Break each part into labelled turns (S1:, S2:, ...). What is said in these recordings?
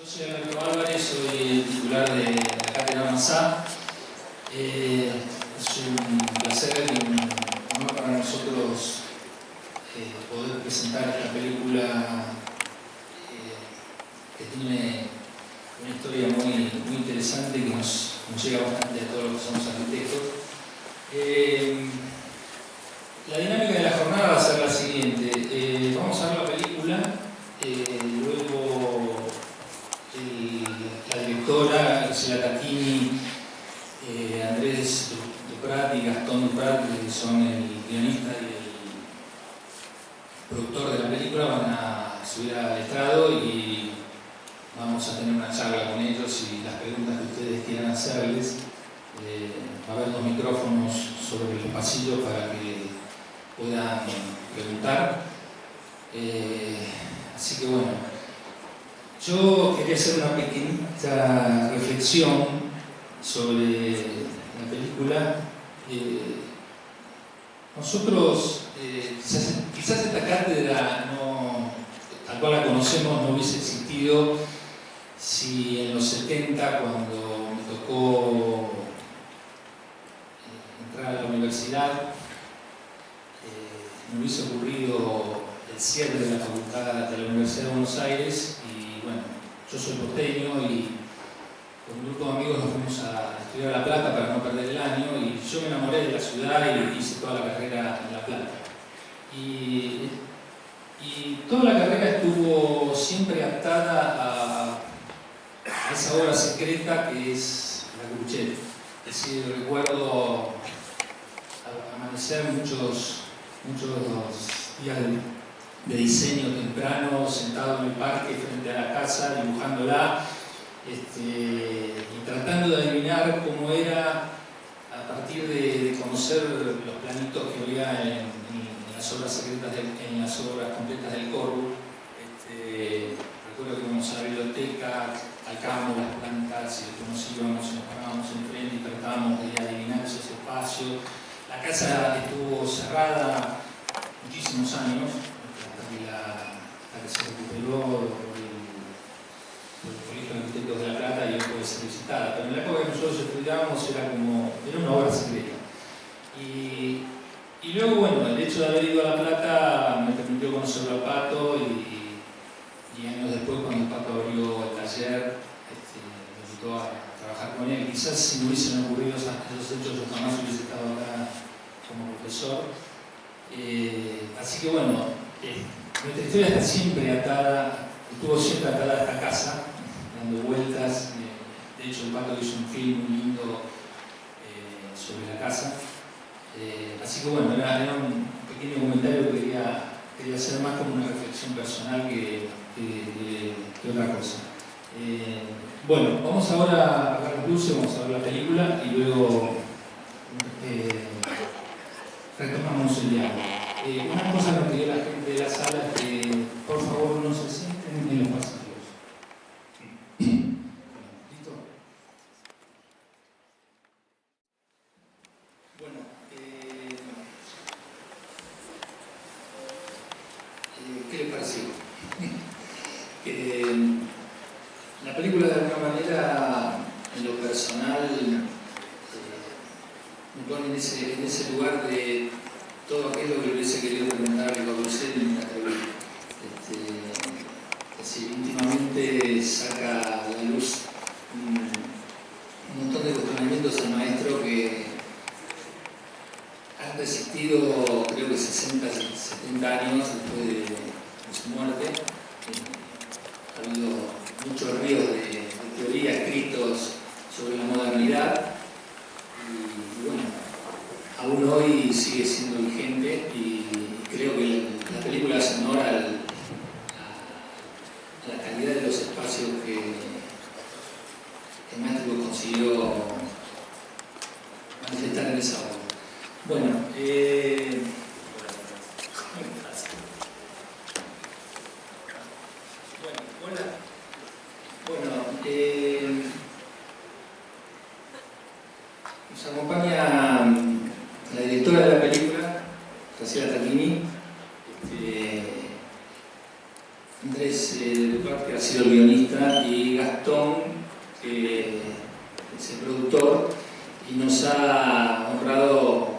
S1: soy Alberto Álvarez, soy titular de la Cátedra Masá. Es un placer y un honor para nosotros poder presentar esta película que tiene una historia muy interesante que nos llega bastante a todos los que somos arquitectos. La dinámica de la jornada va a ser la siguiente. Vamos a ver la película, luego la directora, Graciela Tacchini, Andrés Duprat y Gastón Duprat, que son el guionista y el productor de la película, van a subir al estrado y vamos a tener una charla con ellos y las preguntas que ustedes quieran hacerles. Va a haber 2 micrófonos sobre los pasillos para que puedan preguntar. Así que bueno, yo quería hacer una pequeñita reflexión sobre la película. Nosotros, quizás esta cátedra, tal cual la conocemos, no hubiese existido si en los 70, cuando me tocó entrar a la universidad, me hubiese ocurrido el cierre de la facultad de la Universidad de Buenos Aires. Y bueno, yo soy porteño y con un grupo de amigos nos fuimos a estudiar a La Plata para no perder el año, y yo me enamoré de la ciudad y hice toda la carrera en La Plata. Y toda la carrera estuvo siempre atada a esa obra secreta que es La Gruchet. Es decir, recuerdo amanecer muchos días de diseño temprano, sentado en el parque frente a la casa, dibujándola, y tratando de adivinar cómo era a partir de conocer los planitos que había en las obras secretas, en las obras completas del Corbu. Recuerdo que íbamos a la biblioteca, calcábamos las plantas y después nos íbamos y nos parábamos enfrente y tratábamos de adivinar esos espacios. La casa estuvo cerrada muchísimos años, hasta que se recuperó por el Colegio de Arquitectos de La Plata y hoy puede ser visitada. Pero en la época que nosotros estudiábamos era una obra secreta. Y luego, bueno, el hecho de haber ido a La Plata me permitió conocerlo a Pato, y años después, cuando Pato abrió el taller, me invitó a trabajar con él. Quizás si me hubiesen ocurrido esos hechos, yo jamás hubiese estado acá como profesor. Así que bueno, nuestra historia está siempre atada, estuvo siempre atada a esta casa, dando vueltas. De hecho, el Pato hizo un film muy lindo sobre la casa. Así que bueno, era un pequeño comentario que quería hacer más como una reflexión personal que otra cosa. Bueno, vamos ahora a apagar las luces, vamos a ver la película y luego retomamos el diálogo. Una cosa que me pidió la gente de la sala es que por favor no se sienten en los pasillos. ¿Listo? Bueno, ¿qué les pareció? La película, de alguna manera, en lo personal, me pone en ese lugar de todo aquello que hubiese querido preguntar a Le Corbusier y me atreví. Es decir, íntimamente saca a la luz un montón de cuestionamientos al maestro que han resistido, creo que 60, 70 años después de su muerte. Ha habido muchos ríos de teoría escritos sobre la modernidad y bueno, aún hoy sigue siendo vigente, y creo que la película hace honor a la calidad de los espacios que Maestro consiguió manifestar en esa obra. Bueno, nos acompaña la directora de la película, Graciela Tacchini, Andrés Duarte, que ha sido el guionista, y Gastón, que es el productor, y nos ha honrado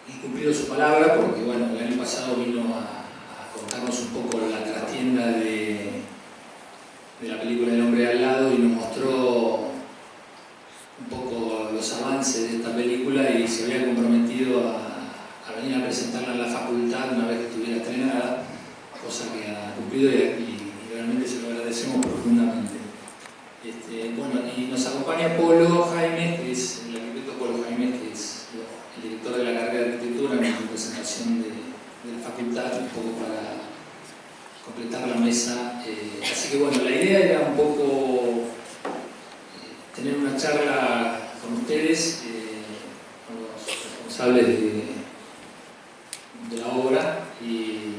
S1: y cumplido su palabra, porque bueno, el año pasado vino a contarnos un poco la trastienda de la película El hombre al lado y nos mostró un poco los avances de esta película y se había comprometido a venir a presentarla en la facultad una vez que estuviera estrenada, cosa que ha cumplido y realmente se lo agradecemos profundamente. Bueno, y nos acompaña Polo Jaime, que es el arquitecto Polo Jaime, que es el director de la carrera de arquitectura en representación de la facultad, un poco para completar la mesa. Así que bueno, la idea era un poco tener una charla con ustedes, con los responsables de la obra, y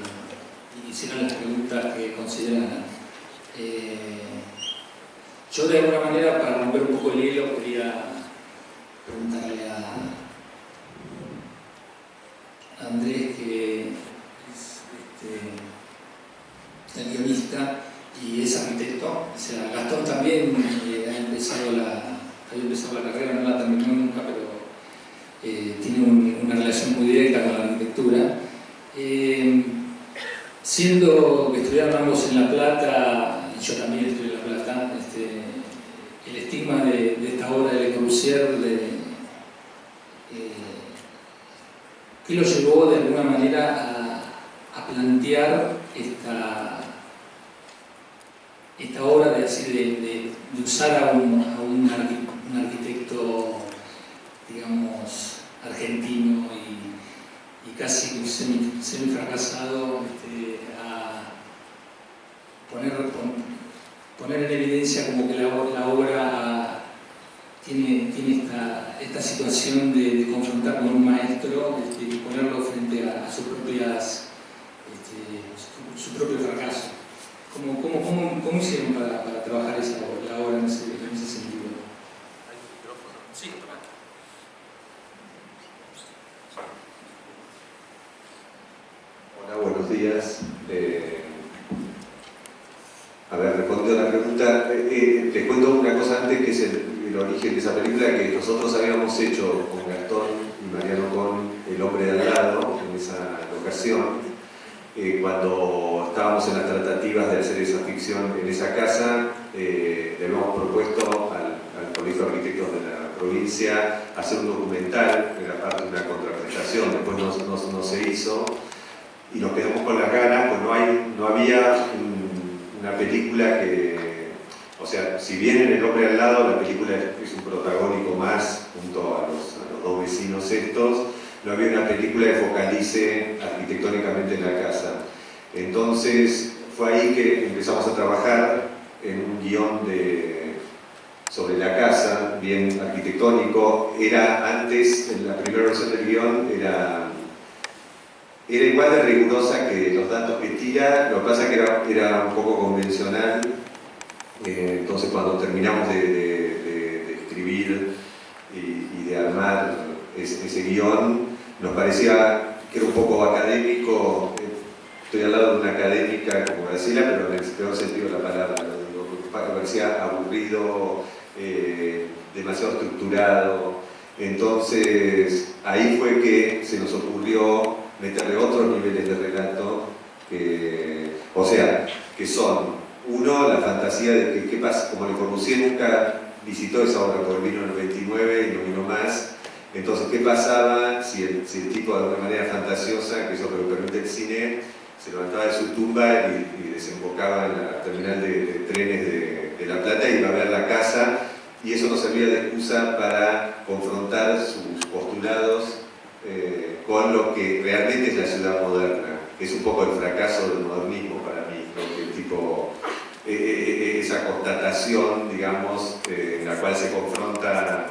S1: hicieran las preguntas que consideraran. Yo de alguna manera, para romper un poco el hilo, quería preguntarle a Andrés, que es el guionista y es arquitecto. O sea, Gastón también había empezado la carrera, no la terminó nunca, pero tiene una relación muy directa con la arquitectura. Siendo que estudiaron ambos en La Plata, y yo también estudié en La Plata, el estigma de esta obra de Le Corbusier, ¿qué lo llevó de alguna manera a plantear esta obra de usar a un arquitecto, digamos, argentino y casi semi-fracasado, a poner en evidencia como que la obra tiene esta situación de confrontar con un maestro y ponerlo frente a sus propias, su propio fracaso? ¿Cómo hicieron para trabajar la obra en ese sentido?
S2: ¿Hay un micrófono? Sí,
S3: Hola, buenos días. A ver, respondiendo a la pregunta, les cuento una cosa antes, que es el origen de esa película, que nosotros habíamos hecho con Gastón y Mariano con El hombre de al lado, en esa locación. Cuando estábamos en las tratativas de hacer esa ficción en esa casa, le habíamos propuesto al Colegio de Arquitectos de la provincia hacer un documental, que era parte de una contraprestación, después no se hizo, y nos quedamos con las ganas, pues no había una película que, o sea, si bien en El hombre al lado la película es un protagónico más junto a los dos vecinos estos, no había una película que focalice arquitectónicamente en la casa. Entonces fue ahí que empezamos a trabajar en un guión sobre la casa, bien arquitectónico. Era antes, en la primera versión del guión, era igual de rigurosa que los datos que tira, lo que pasa es que era un poco convencional. Entonces cuando terminamos de escribir y de armar ese guión, nos parecía que era un poco académico. Estoy al lado de una académica como Graciela, pero en el peor sentido de la palabra. Me parecía aburrido, demasiado estructurado. Entonces ahí fue que se nos ocurrió meterle otros niveles de relato, o sea, que son, uno, la fantasía de que qué pasa, como Le Corbusier nunca visitó esa obra porque vino en el 29 y no vino más. Entonces, ¿qué pasaba si el tipo de alguna manera fantasiosa, que es lo que le permite el cine, se levantaba de su tumba y desembocaba en la terminal de trenes de La Plata y iba a ver la casa, y eso nos servía de excusa para confrontar sus postulados con lo que realmente es la ciudad moderna, que es un poco el fracaso del modernismo para mí, ¿no? Que el tipo, esa constatación, digamos, en la cual se confronta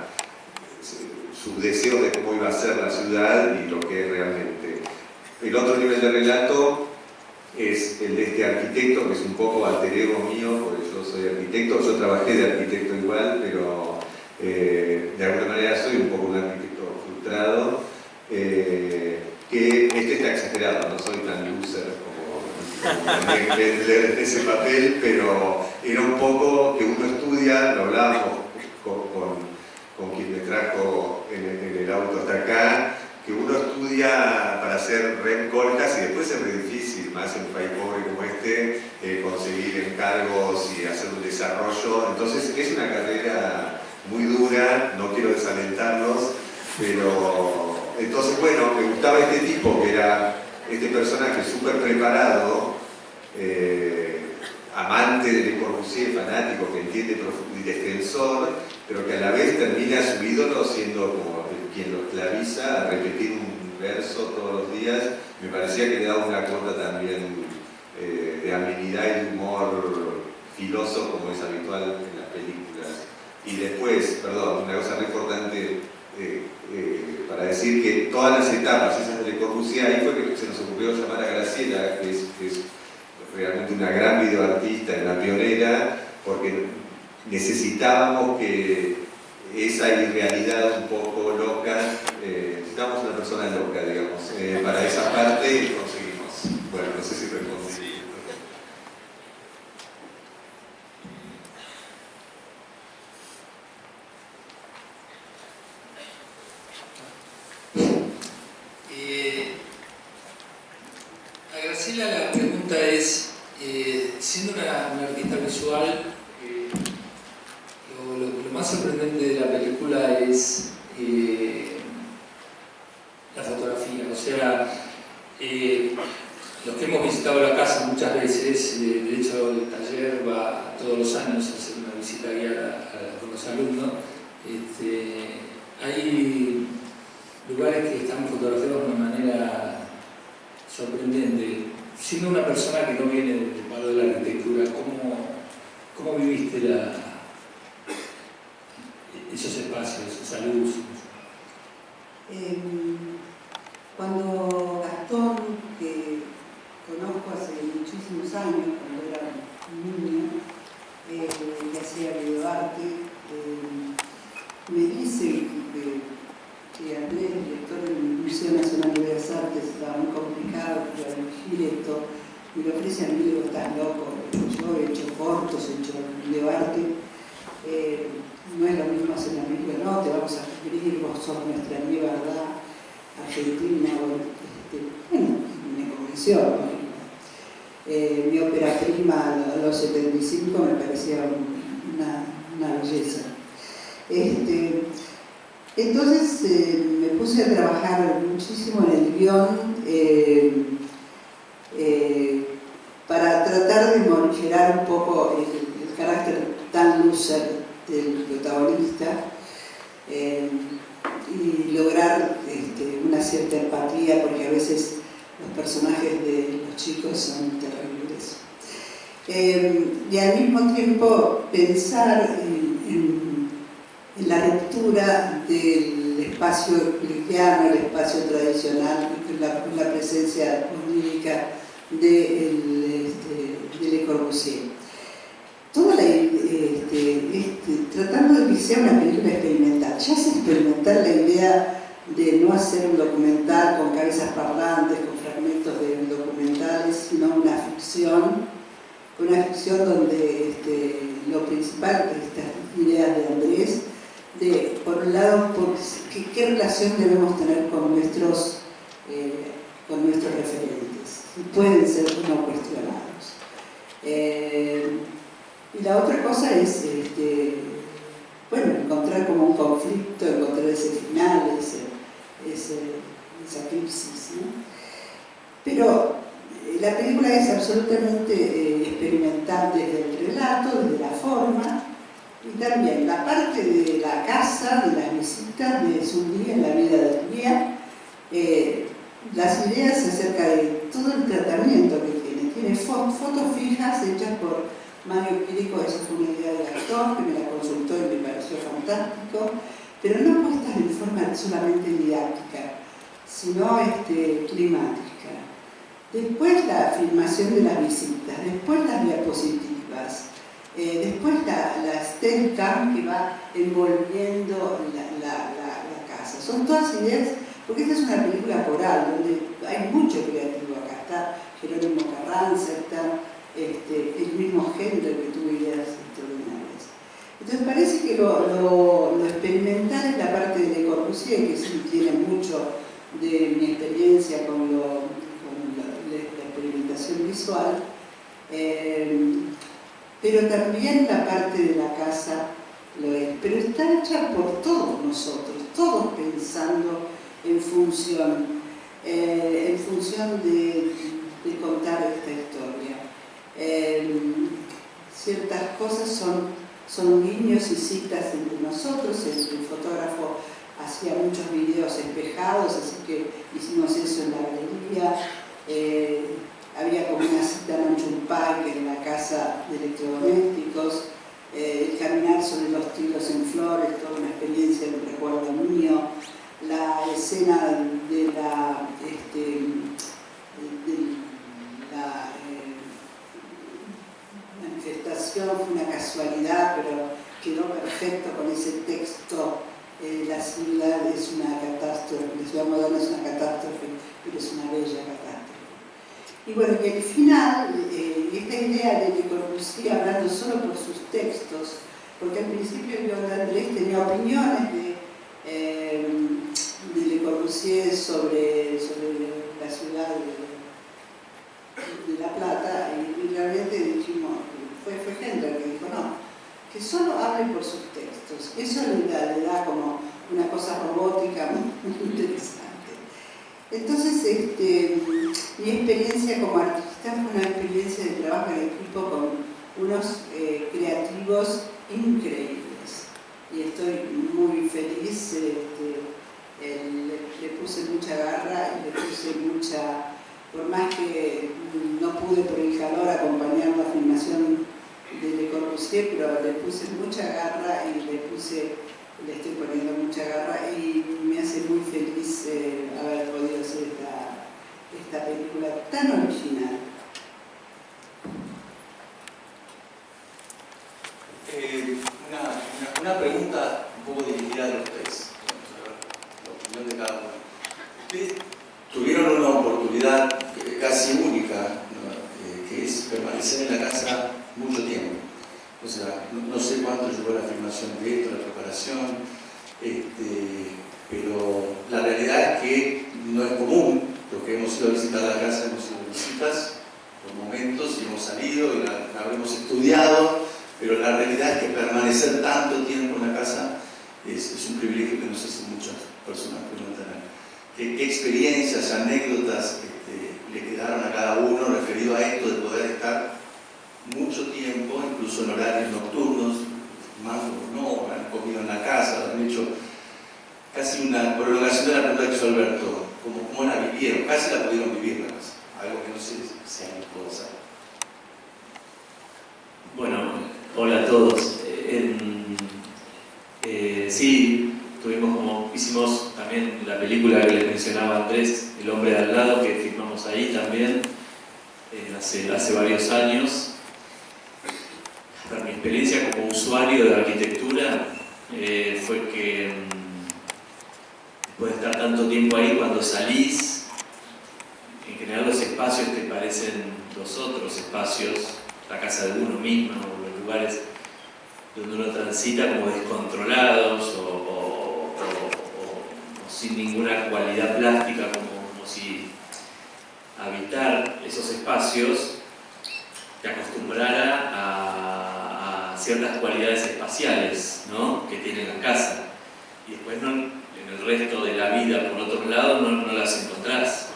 S3: sus deseos de cómo iba a ser la ciudad y lo que es realmente. El otro nivel de relato es el de este arquitecto, que es un poco alter ego mío, porque yo soy arquitecto, yo trabajé de arquitecto igual, pero de alguna manera soy un poco un arquitecto frustrado, que este está exagerado, no soy tan loser como de ese papel, pero era un poco que uno estudia, lo hablábamos con quien me trajo en el auto hasta acá, que uno estudia para hacer rencoltas y después es muy difícil, más en un país pobre como este, conseguir encargos y hacer un desarrollo. Entonces es una carrera muy dura, no quiero desalentarlos, pero entonces bueno, me gustaba este tipo que era este personaje súper preparado, amante de Le Corbusier, fanático, que entiende y defensor, pero que a la vez termina su ídolo siendo como quien lo esclaviza a repetir un verso todos los días. Me parecía que le daba una cuota también de amenidad y de humor filoso, como es habitual en las películas. Y después, perdón, una cosa muy importante para decir que todas las etapas, esas de Le Corbusier, ahí fue que se nos ocurrió llamar a Graciela, que es realmente una gran videoartista, una pionera, porque necesitábamos que esa irrealidad un poco loca, necesitábamos una persona loca, digamos, para esa parte conseguimos. Bueno, no sé si respondí. Sí.
S1: A Graciela la pregunta es, siendo una artista visual, lo más sorprendente de la película es la fotografía. O sea, los que hemos visitado la casa muchas veces, de hecho el taller va todos los años a hacer una visita guiada con los alumnos, hay lugares que están fotografiados de una manera sorprendente. Siendo una persona que no viene del palo de la arquitectura, ¿cómo viviste esos espacios, esa luz?
S4: Cuando Gastón, que conozco hace muchísimos años, cuando era un niño, que hacía videoarte, me dice que Andrés, director del Museo Nacional de Bellas Artes, estaba muy complicado para dirigir esto, y le ofrece a mí, digo, estás loco, yo he hecho cortos, he hecho videoarte, no es lo mismo hacer una película, no, te vamos a escribir, vos sos nuestra verdad argentina, bueno, me convenció. Mi ópera prima a los 75 me parecía una belleza. Entonces me puse a trabajar muchísimo en el guión para tratar de morigerar un poco el carácter tan loser del protagonista y lograr una cierta empatía, porque a veces los personajes de los chicos son terribles. Y al mismo tiempo pensar en la ruptura del espacio cristiano, el espacio tradicional, con la presencia onírica de Le Corbusier. Toda tratando de que sea una película experimental. Ya es experimental la idea de no hacer un documental con cabezas parlantes, con fragmentos de documentales, sino una ficción donde lo principal, estas ideas de Andrés, por un lado, ¿qué relación debemos tener con nuestros referentes? Y pueden ser no cuestionados. Y la otra cosa es, encontrar como un conflicto, encontrar ese final, esa crisis, ¿no? Pero la película es absolutamente experimental desde el relato, desde la forma, y también la parte de la casa, de las visitas, de su día, en la vida del día, las ideas acerca de todo el tratamiento que tiene fotos fijas hechas por Mario Quirico. Esa fue una idea de Gastón, que me la consultó y me pareció fantástico, pero no puestas en forma solamente didáctica, sino climática. Después la filmación de las visitas, después las diapositivas, después la Steadicam que va envolviendo la casa. Son todas ideas, porque esta es una película coral, donde hay mucho creativo. Acá está Jerónimo Carrasco, Ransertan, el mismo Händel, que tuvo ideas extraordinarias. Entonces parece que lo experimental es la parte de Le Corbusier, que sí tiene mucho de mi experiencia con la experimentación visual, pero también la parte de la casa lo es. Pero está hecha por todos nosotros, todos pensando en función de contar esta historia. Ciertas cosas son guiños y citas entre nosotros. El fotógrafo hacía muchos videos espejados, así que hicimos eso en la galería. Había como una cita en Anchumpai, que era la casa de electrodomésticos, el caminar sobre los tilos en flores, toda una experiencia, un recuerdo mío. La escena de la manifestación fue una casualidad, pero quedó perfecto con ese texto. La ciudad es una catástrofe, la ciudad moderna es una catástrofe, pero es una bella catástrofe. Y bueno, que al final, esta idea de Le Corbusier hablando solo por sus textos, porque al principio Viola Andrés tenía opiniones de Le Corbusier sobre la ciudad de La Plata, y realmente dijimos, fue Händel que dijo no, que solo hable por sus textos. Eso le da como una cosa robótica muy interesante. Entonces, mi experiencia como artista fue una experiencia de trabajo en equipo con unos creativos increíbles. Y estoy muy feliz. Le puse mucha garra y le puse mucha... Por más que no pude por el calor acompañar la filmación de Le Corbusier, pero le puse mucha garra y le estoy poniendo mucha garra, y me hace muy feliz haber podido hacer esta película tan original.
S5: Una pregunta un poco dirigida a los tres, la opinión de cada uno. Ustedes tuvieron una oportunidad casi única, ¿no? Que es permanecer en la casa mucho tiempo. O sea, no sé cuánto llevó la filmación de esto, la preparación, pero la realidad es que no es común. Los que hemos ido a visitar la casa hemos ido a visitas por momentos y hemos salido y la habremos estudiado, pero la realidad es que permanecer tanto tiempo en la casa es un privilegio que no sé si muchas personas pueden tener. ¿Qué experiencias, anécdotas le quedaron a cada uno referido a esto de poder estar mucho tiempo, incluso en horarios nocturnos, más o no, han comido en la casa, han hecho casi una prolongación de la pregunta que hizo Alberto, ¿cómo la vivieron? Casi la pudieron vivir la casa, algo que no sé si alguien puede saber.
S6: Bueno, hola a todos. Sí, hicimos también la película que les mencionaba Andrés, El hombre de al lado, que filmamos ahí también, hace varios años. Pero mi experiencia como usuario de arquitectura fue que después de estar tanto tiempo ahí, cuando salís, en general los espacios te parecen los otros espacios, la casa de uno mismo, o los lugares donde uno transita como descontrolados o sin ninguna cualidad plástica, como si habitar esos espacios te acostumbrara a ciertas cualidades espaciales, ¿no?, que tiene la casa, y después en el resto de la vida, por otro lado, no las encontrás.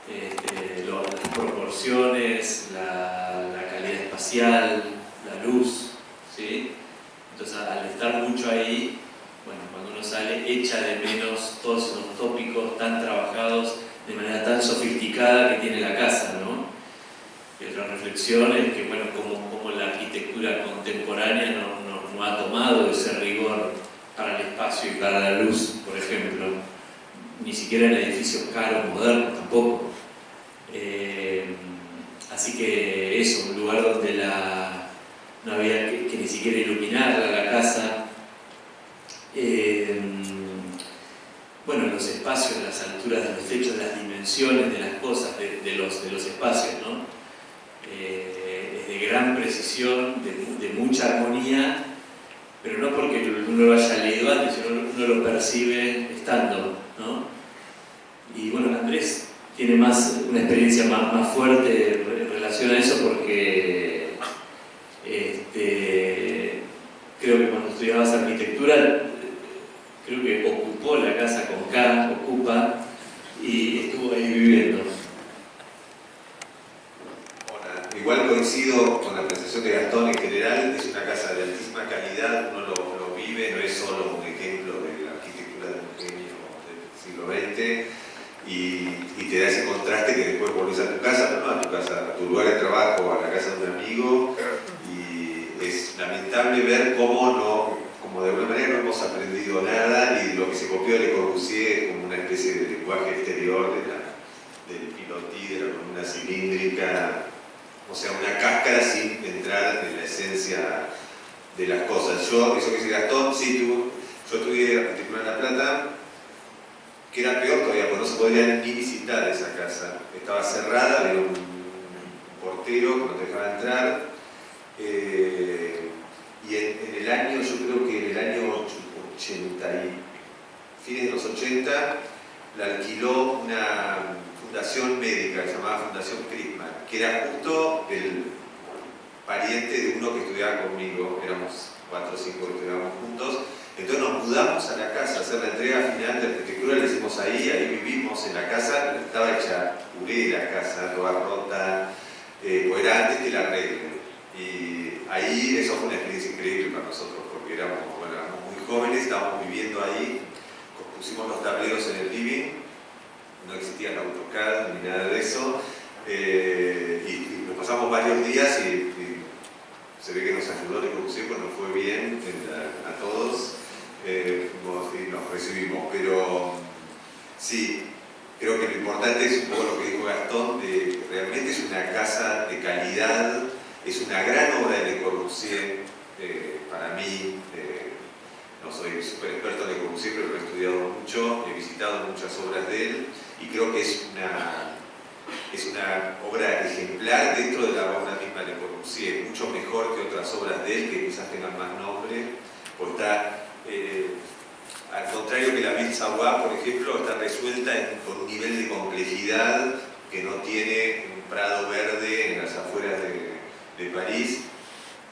S6: Las proporciones, la calidad espacial, la luz, ¿sí? Entonces, al estar mucho ahí, bueno, cuando uno sale, echa de menos todos esos tópicos tan trabajados de manera tan sofisticada que tiene la casa, ¿no? Y otra reflexión es que, bueno, como la arquitectura contemporánea no ha tomado ese rigor para el espacio y para la luz, por ejemplo, ni siquiera en edificios caros, modernos tampoco. Así que eso, un lugar donde no había que ni siquiera iluminarla la casa. Bueno, los espacios, las alturas de los techos, las dimensiones de las cosas, de los espacios, ¿no? composición, de mucha armonía, pero no porque uno lo haya leído antes, sino uno lo percibe estando, ¿no? Y bueno, Andrés tiene una experiencia más fuerte en relación a eso porque creo que cuando estudiabas arquitectura, creo que ocupó la casa con K, ocupa, y estuvo ahí viviendo.
S3: Igual coincido con la apreciación de Gastón en general, es una casa de altísima calidad, uno lo vive, no es solo un ejemplo de la arquitectura de un genio del siglo XX, y te da ese contraste que después volvés a tu casa, pero no a tu casa, a tu lugar de trabajo, a la casa de un amigo, y es lamentable ver como de alguna manera no hemos aprendido nada, y lo que se copió de Le Corbusier es como una especie de lenguaje exterior del pilotí, de la columna cilíndrica. O sea, una cáscara sin entrar en la esencia de las cosas. Eso que dice Gastón, sí, yo estudié arquitectura en La Plata, que era peor todavía, porque no se podía ni visitar esa casa. Estaba cerrada, había un portero que no te dejaba entrar. Y en el año, yo creo que en el año 80 y fines de los 80, la alquiló una fundación médica que se llamaba Fundación Crisman, que era justo el pariente de uno que estudiaba conmigo, éramos 4 o 5 que estudiábamos juntos. Entonces nos mudamos a la casa a hacer la entrega final de arquitectura, la hicimos ahí vivimos en la casa, estaba hecha puré la casa, toda rota, o era antes que la arreglen. Y ahí eso fue una experiencia increíble para nosotros, porque éramos muy jóvenes, estábamos viviendo ahí, pusimos los tableros en el living, no existía el AutoCAD ni nada de eso, y nos pasamos varios días y se ve que nos ayudó Le Corbusier, pues nos fue bien a todos, y nos recibimos, pero sí, creo que lo importante es un poco lo que dijo Gastón, de realmente es una casa de calidad, es una gran obra de Le Corbusier, para mí. No soy súper experto en Le Corbusier, pero lo he estudiado mucho, he visitado muchas obras de él y creo que es una obra ejemplar dentro de la obra misma de Le Corbusier, mucho mejor que otras obras de él que quizás tengan más nombre, o está, al contrario que la Ville Savoie, por ejemplo, está resuelta con un nivel de complejidad que no tiene un prado verde en las afueras de París,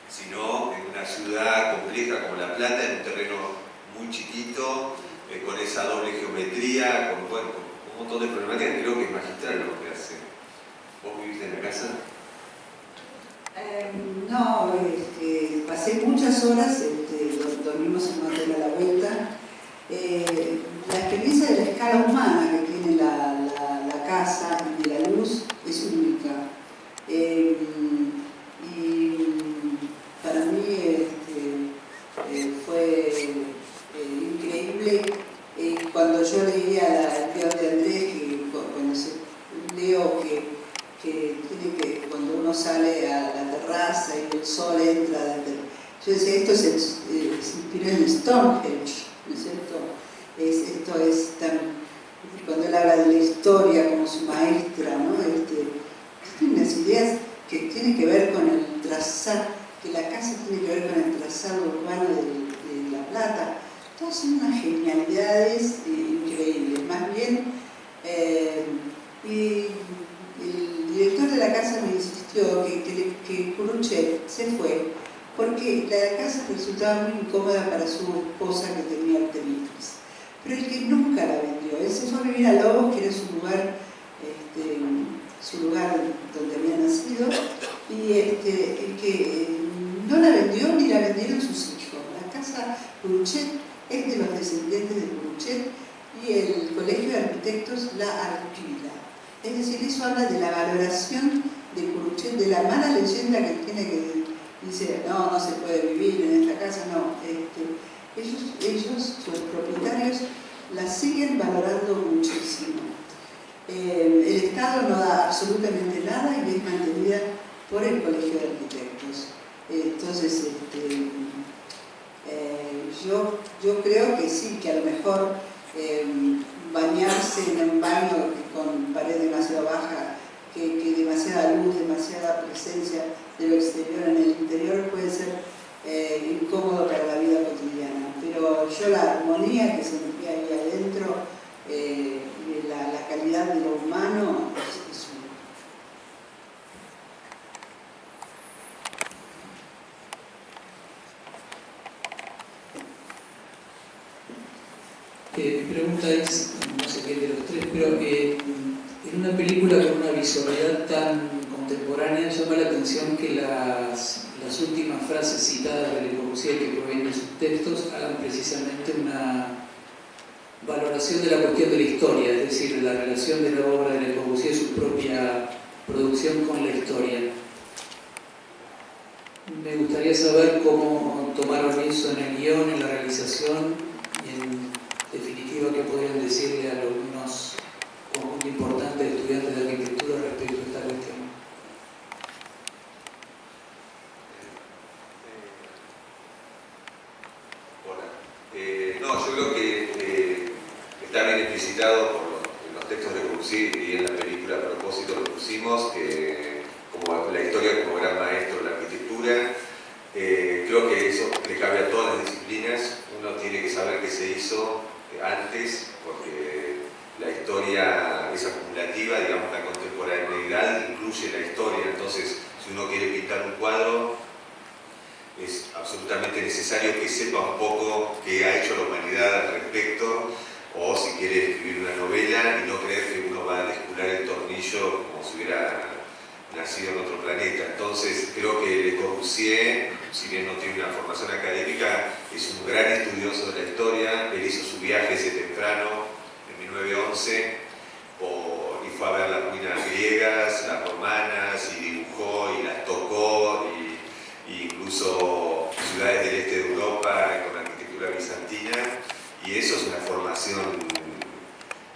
S3: sino en una ciudad compleja como La Plata, en un terreno muy chiquito, con esa doble geometría, con un montón de problemáticas. Creo que es magistral lo que hace. ¿Vos viviste en la casa?
S4: No, pasé muchas horas, dormimos en un hotel a la vuelta. La experiencia de la escala humana que tiene la casa y de la luz es única. Y para mí fue increíble cuando yo leía el guión de Andrés, leo que cuando uno sale a la terraza y el sol entra, yo decía, esto se inspiró en Stonehenge, ¿no es cierto? Esto es tan, cuando él habla de la historia como su maestra, ¿no? Tiene unas ideas que tienen que ver con el trazado, que la casa tiene que ver con el trazado urbano de La Plata. Todas son unas genialidades increíbles. Más bien, y el director de la casa me insistió que Curuchet se fue porque la casa resultaba muy incómoda para su esposa que tenía arteritis. Pero el que nunca la vendió, él se fue a vivir a Lobos, que era su lugar donde había nacido, y que no la vendió ni la vendieron sus hijos. La casa Curuchet es de los descendientes de Curuchet y el Colegio de Arquitectos la alquila. Es decir, eso habla de la valoración de Curuchet, de la mala leyenda que tiene, que dice, no se puede vivir en esta casa, no. Ellos, sus propietarios, la siguen valorando muchísimo. El Estado no da absolutamente nada y es mantenida por el Colegio de Arquitectos. Entonces, yo creo que sí, que a lo mejor bañarse en un baño con pared demasiado baja, que demasiada luz, demasiada presencia de lo exterior en el interior armonía que sentía ahí adentro, la calidad de lo humano, es único.
S1: Mi pregunta es, no sé qué de los tres, pero en una película con una visualidad tan contemporánea llama la atención que las últimas frases citadas de Le Corbusier que provienen de sus textos hagan precisamente una valoración de la cuestión de la historia, es decir, la relación de la obra de Le Corbusier, su propia producción con la historia. Me gustaría saber cómo tomaron eso en el guión, en la realización y en definitiva qué podrían decirle a algunos conjuntos importantes de estudiantes de arquitectura respecto a esta cuestión.
S3: No, yo creo que está bien explicitado en los textos de Corbusier y en la película a propósito lo pusimos, como la historia como gran maestro de la arquitectura. Creo que eso le cabe a todas las disciplinas. Uno tiene que saber qué se hizo antes, porque la historia es acumulativa, digamos, la contemporaneidad incluye la historia. Entonces, si uno quiere pintar un cuadro, es absolutamente necesario que sepa un poco qué ha hecho la humanidad al respecto, o si quiere escribir una novela y no creer que uno va a descubrir el tornillo como si hubiera nacido en otro planeta. Entonces creo que Le Corbusier, si bien no tiene una formación académica, es un gran estudioso de la historia. Él hizo su viaje ese temprano, en 1911, y fue a ver las ruinas griegas, las romanas, y dibujó y las tocó, y incluso ciudades del este de Europa con arquitectura bizantina, y eso es una formación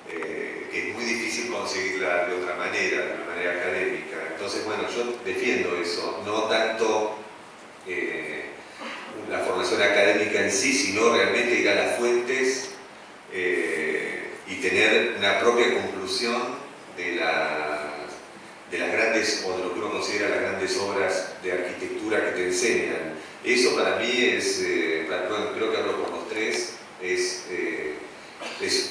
S3: que es muy difícil conseguirla de otra manera, de una manera académica. Entonces, bueno, yo defiendo eso, no tanto la formación académica en sí, sino realmente ir a las fuentes y tener una propia conclusión de las grandes, o de lo que uno considera las grandes obras de arquitectura que te enseñan. Eso para mí es, bueno, creo que hablo por los tres, es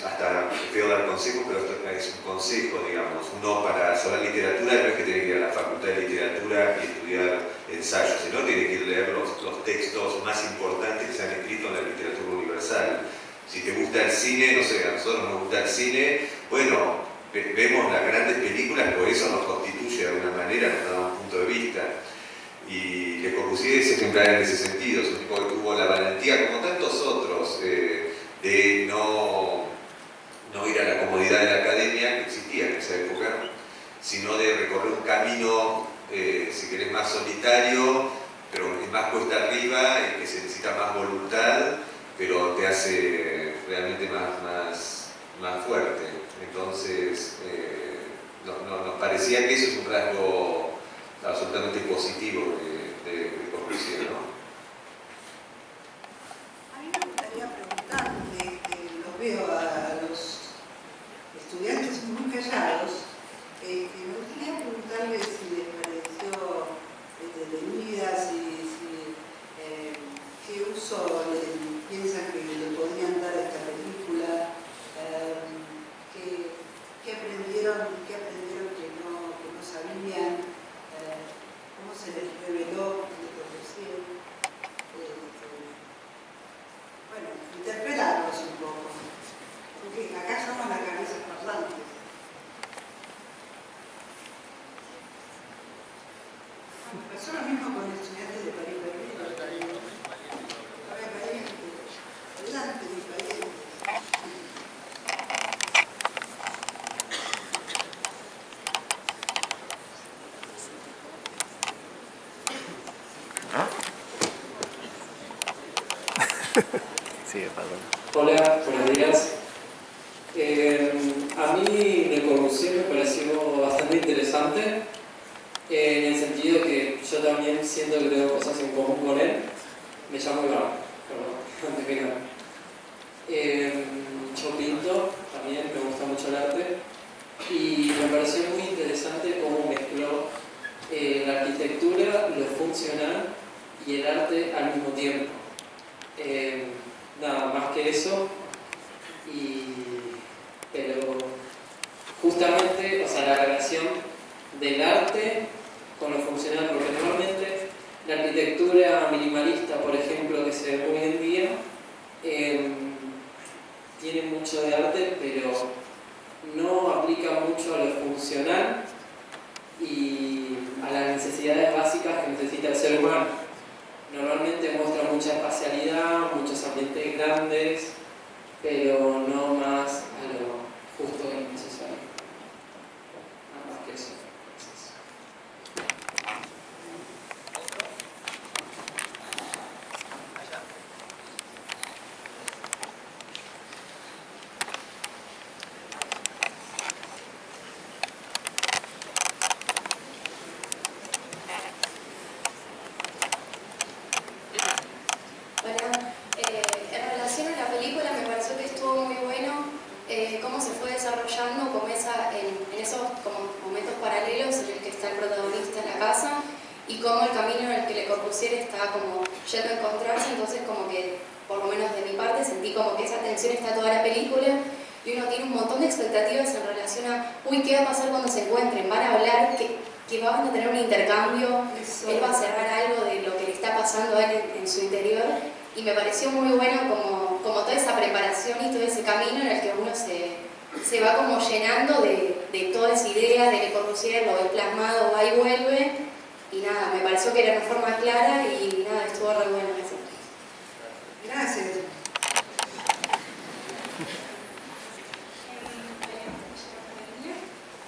S3: hasta feo dar consejos, pero esto es un consejo, digamos. Uno, para saber literatura, no es que tiene que ir a la facultad de literatura y estudiar ensayos, sino tiene que ir a leer los textos más importantes que se han escrito en la literatura universal. Si te gusta el cine, no sé, a nosotros nos gusta el cine, bueno, vemos las grandes películas, por eso nos constituye de alguna manera, nos da un punto de vista. Y Le Corbusier es ejemplar en ese sentido, es un tipo que tuvo la valentía, como tantos otros, de no ir a la comodidad de la academia, que existía en esa época, sino de recorrer un camino, si querés, más solitario, pero es más cuesta arriba, y que se necesita más voluntad, pero te hace realmente más fuerte. Entonces, nos parecía que eso es un rasgo absolutamente positivo de Corbusier, ¿no?
S4: A mí me gustaría preguntarle, los veo a los estudiantes muy callados, me gustaría preguntarles si les pareció detenida, qué uso piensan que le podrían dar a esta película, qué aprendieron que no sabían, cómo se les reveló de Corbusier. Bueno, interpelarlos un poco, porque acá somos las cabezas parlantes. Pasó lo mismo con estudiantes de París. Adelante, mis parientes.
S7: Sí, perdón.
S8: Hola, buenos días. A mí Le Corbusier me pareció bastante interesante en el sentido que yo también siento que tengo cosas en común con él. Me llamo Iván, perdón, antes que nada. Yo pinto, también me gusta mucho el arte y me pareció muy interesante cómo mezcló la arquitectura, lo funcional y el arte al mismo tiempo. Nada más que eso, pero justamente, o sea, la relación del arte con lo funcional, porque normalmente la arquitectura minimalista, por ejemplo, que se ve hoy en día, tiene mucho de arte, pero no aplica mucho a lo funcional y a las necesidades básicas que necesita el ser humano. Normalmente muestra mucha espacialidad, muchos ambientes grandes, pero no más a lo justo y necesario. Nada más que eso.
S9: En relación a la película me pareció que estuvo muy bueno cómo se fue desarrollando en esos como momentos paralelos en el que está el protagonista en la casa y cómo el camino en el que Le Corbusier está como yendo a encontrarse. Entonces como que, por lo menos de mi parte, sentí como que esa tensión está toda la película y uno tiene un montón de expectativas en relación a uy, ¿qué va a pasar cuando se encuentren? ¿Van a hablar? Que van a tener un intercambio, él va a cerrar algo de lo que le está pasando a él en su interior, y me pareció muy bueno como toda esa preparación y todo ese camino en el que uno se va como llenando de toda esa idea de Le Corbusier, lo ve plasmado, va y vuelve, y nada, me pareció que era una forma clara y nada, estuvo re bueno eso.
S4: Gracias.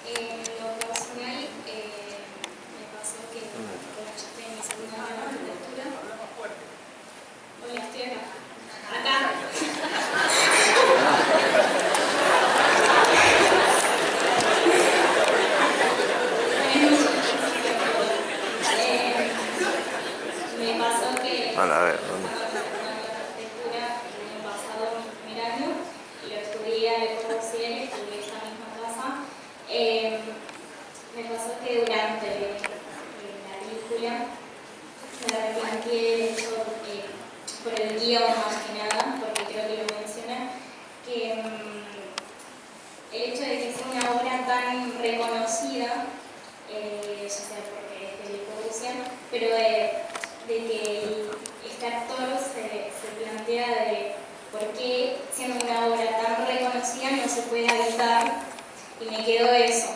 S10: En lo personal, me pasó que cuando yo estoy en mi segunda año de arquitectura, hola, estoy acá. Me pasó que
S7: Hola, a ver,
S10: arquitectura el año pasado, en mi primer año, y lo estudié a Le Corbusier, estudié en esta misma casa. Me pasó que durante la película me replanteé el hecho, por el guión más que nada, porque creo que lo menciona, que el hecho de que sea una obra tan reconocida, ya sea porque es de Le Corbusier, pero de que este actor se plantea de por qué siendo una obra tan reconocida no se puede habitar, y me quedó eso,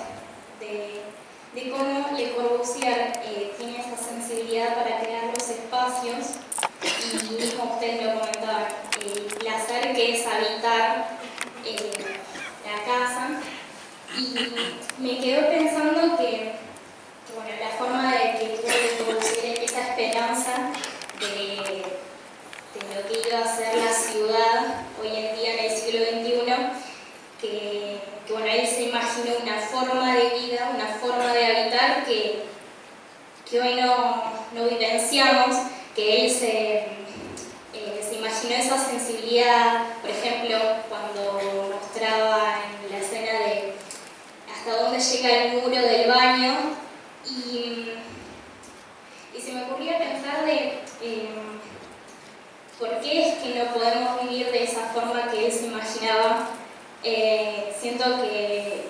S10: de cómo Le Corbusier tiene esa sensibilidad para crear los espacios, y mismo ustedes lo comentaban, el placer que es habitar la casa, y me quedo pensando que bueno, la forma de que tuvo Le Corbusier esa esperanza de lo que iba a ser la ciudad hoy en día en el siglo XXI, que bueno, él se imaginó una forma de vida, una forma de habitar que hoy no vivenciamos, que él se imaginó esa sensibilidad, por ejemplo, cuando mostraba en la escena de hasta dónde llega el muro del baño, y se me ocurría pensar de por qué es que no podemos vivir de esa forma que él se imaginaba. Siento que,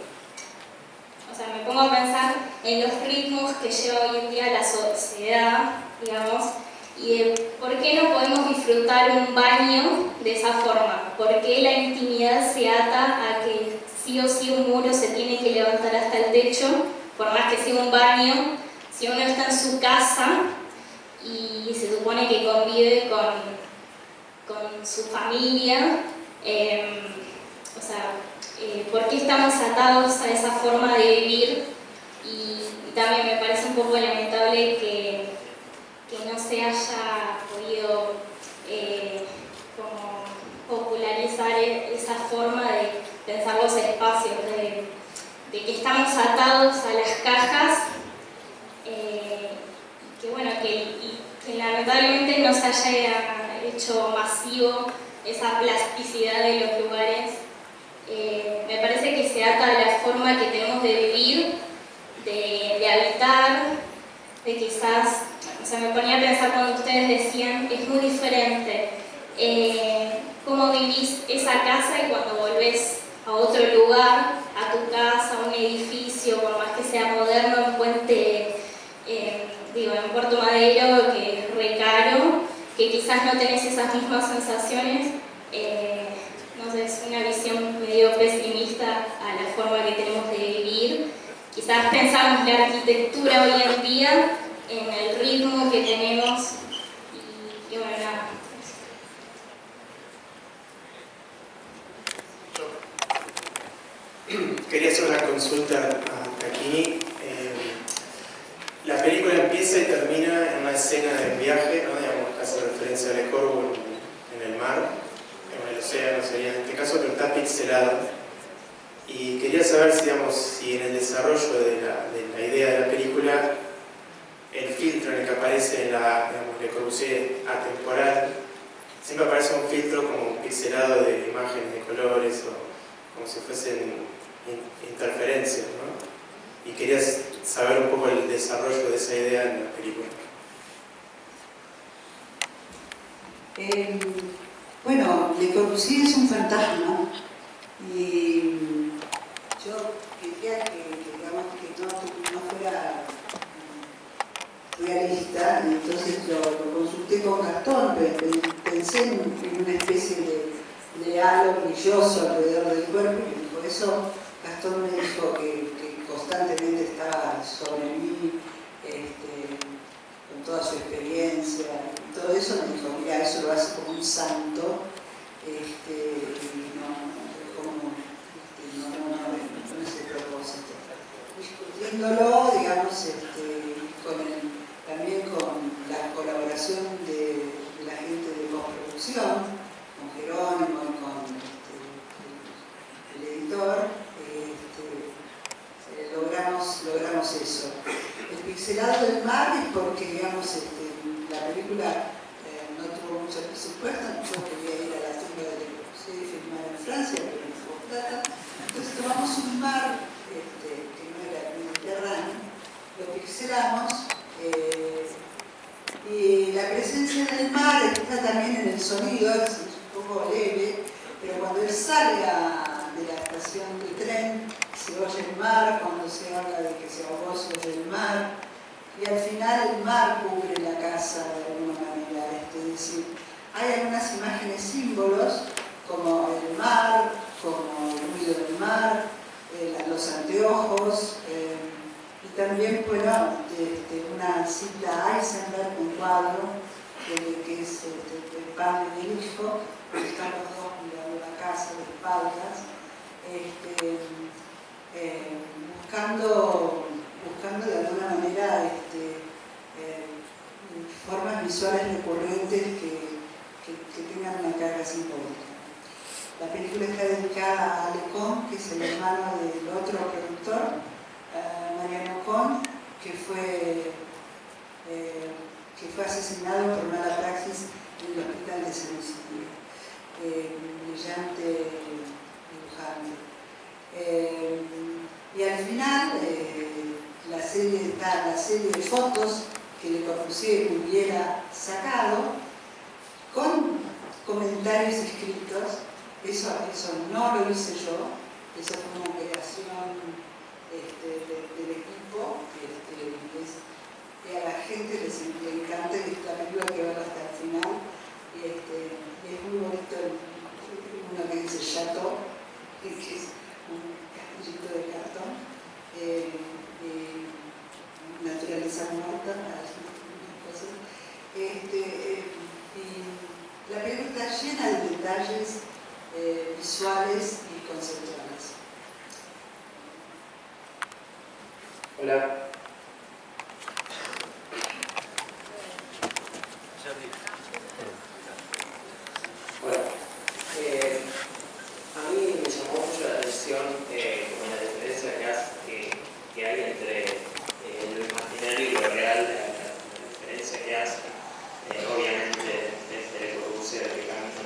S10: o sea, me pongo a pensar en los ritmos que lleva hoy en día la sociedad, digamos, y de por qué no podemos disfrutar un baño de esa forma, por qué la intimidad se ata a que sí o sí un muro se tiene que levantar hasta el techo, por más que sea un baño, si uno está en su casa y se supone que convive con su familia, o sea, ¿por qué estamos atados a esa forma de vivir? Y también me parece un poco lamentable que no se haya podido como popularizar esa forma de pensar los espacios, de que estamos atados a las cajas, que bueno, que lamentablemente no se haya hecho masivo esa plasticidad de los lugares. Me parece que se ata a la forma que tenemos de vivir, de habitar, de quizás, o sea, me ponía a pensar cuando ustedes decían, es muy diferente cómo vivís esa casa y cuando volvés a otro lugar, a tu casa, a un edificio, por más que sea moderno, en Puente, en Puerto Madero, que es re caro, que quizás no tenés esas mismas sensaciones. No sé, es una visión medio pesimista a la forma que tenemos de vivir. Quizás pensamos la arquitectura hoy en día en el ritmo que tenemos y bueno, nada.
S11: Quería hacer una consulta aquí. La película empieza y termina en una escena de viaje, ¿no? Digamos, hace referencia a Le Corbusier en el mar, en el océano sería en este caso, pero está pixelado. Y quería saber si, digamos, si en el desarrollo de la idea de la película, el filtro en el que aparece digamos, Le Corbusier atemporal, siempre aparece un filtro como pixelado de imágenes, de colores, o como si fuesen interferencias, ¿no? Y quería saber un poco el desarrollo de esa idea en la película.
S4: Bueno, Le Corbusier es un fantasma y yo quería digamos, que no fuera realista, y entonces lo consulté con Gastón, pensé en una especie de halo brilloso alrededor del cuerpo, y por eso Gastón me dijo que constantemente estaba sobre mí, con toda su experiencia, y todo eso me dijo, mira, eso lo hace como un santo, no es el propósito. Discutiéndolo, digamos, también con la colaboración de la gente de postproducción, con Jerónimo y con el editor, logramos eso. El pixelado del mar es porque, digamos, la película no tuvo mucho presupuesto, yo quería ir a la tumba de Le Corbusier y filmar en Francia, pero no tuvo plata. Entonces tomamos un mar que no era mediterráneo, lo pixelamos, y la presencia del mar está también en el sonido, es un poco leve, pero cuando él sale de la estación de tren, se oye el mar, cuando se habla de que se ahogó, se oye el mar, y al final el mar cubre la casa de alguna manera. Es decir, hay algunas imágenes símbolos, como el mar, como el ruido del mar, los anteojos, y también, bueno, una cita a Eisenberg, un cuadro, que es el padre y el hijo, que están los dos mirando la casa de espaldas, buscando de alguna manera formas visuales recurrentes que tengan una carga simbólica. La película está dedicada a Lecon, que es el hermano del otro productor, Mariano Con, que fue asesinado por mala praxis en el hospital de San Isidro. Brillante dibujante. Y al final, la serie de fotos que Le Corbusier hubiera sacado, con comentarios escritos, eso no lo hice yo, eso fue una creación del equipo, y a la gente le encanta esta película, que verla hasta el final, y es muy bonito uno que dice Chateau, que es un castillito de cartón, naturaleza muerta, cosas. Y la película está llena de detalles visuales y conceptuales.
S8: Hola. Bueno, a mí me llamó mucho la atención como la diferencia que hay entre lo imaginario y lo real, la diferencia que hace, obviamente, desde Le Corbusier, que camina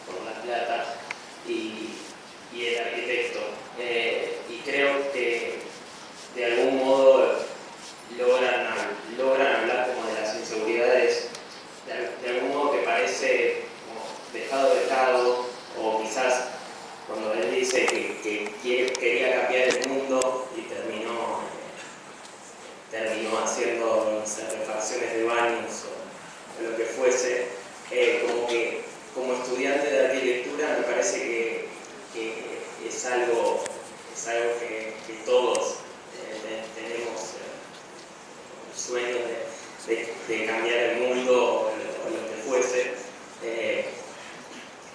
S8: por la plata, y el arquitecto. Y creo que de algún modo
S12: y no haciendo, no sé, refacciones de baños o lo que fuese, como que como estudiante de arquitectura me parece que es algo que todos tenemos sueños de cambiar el mundo o lo que fuese,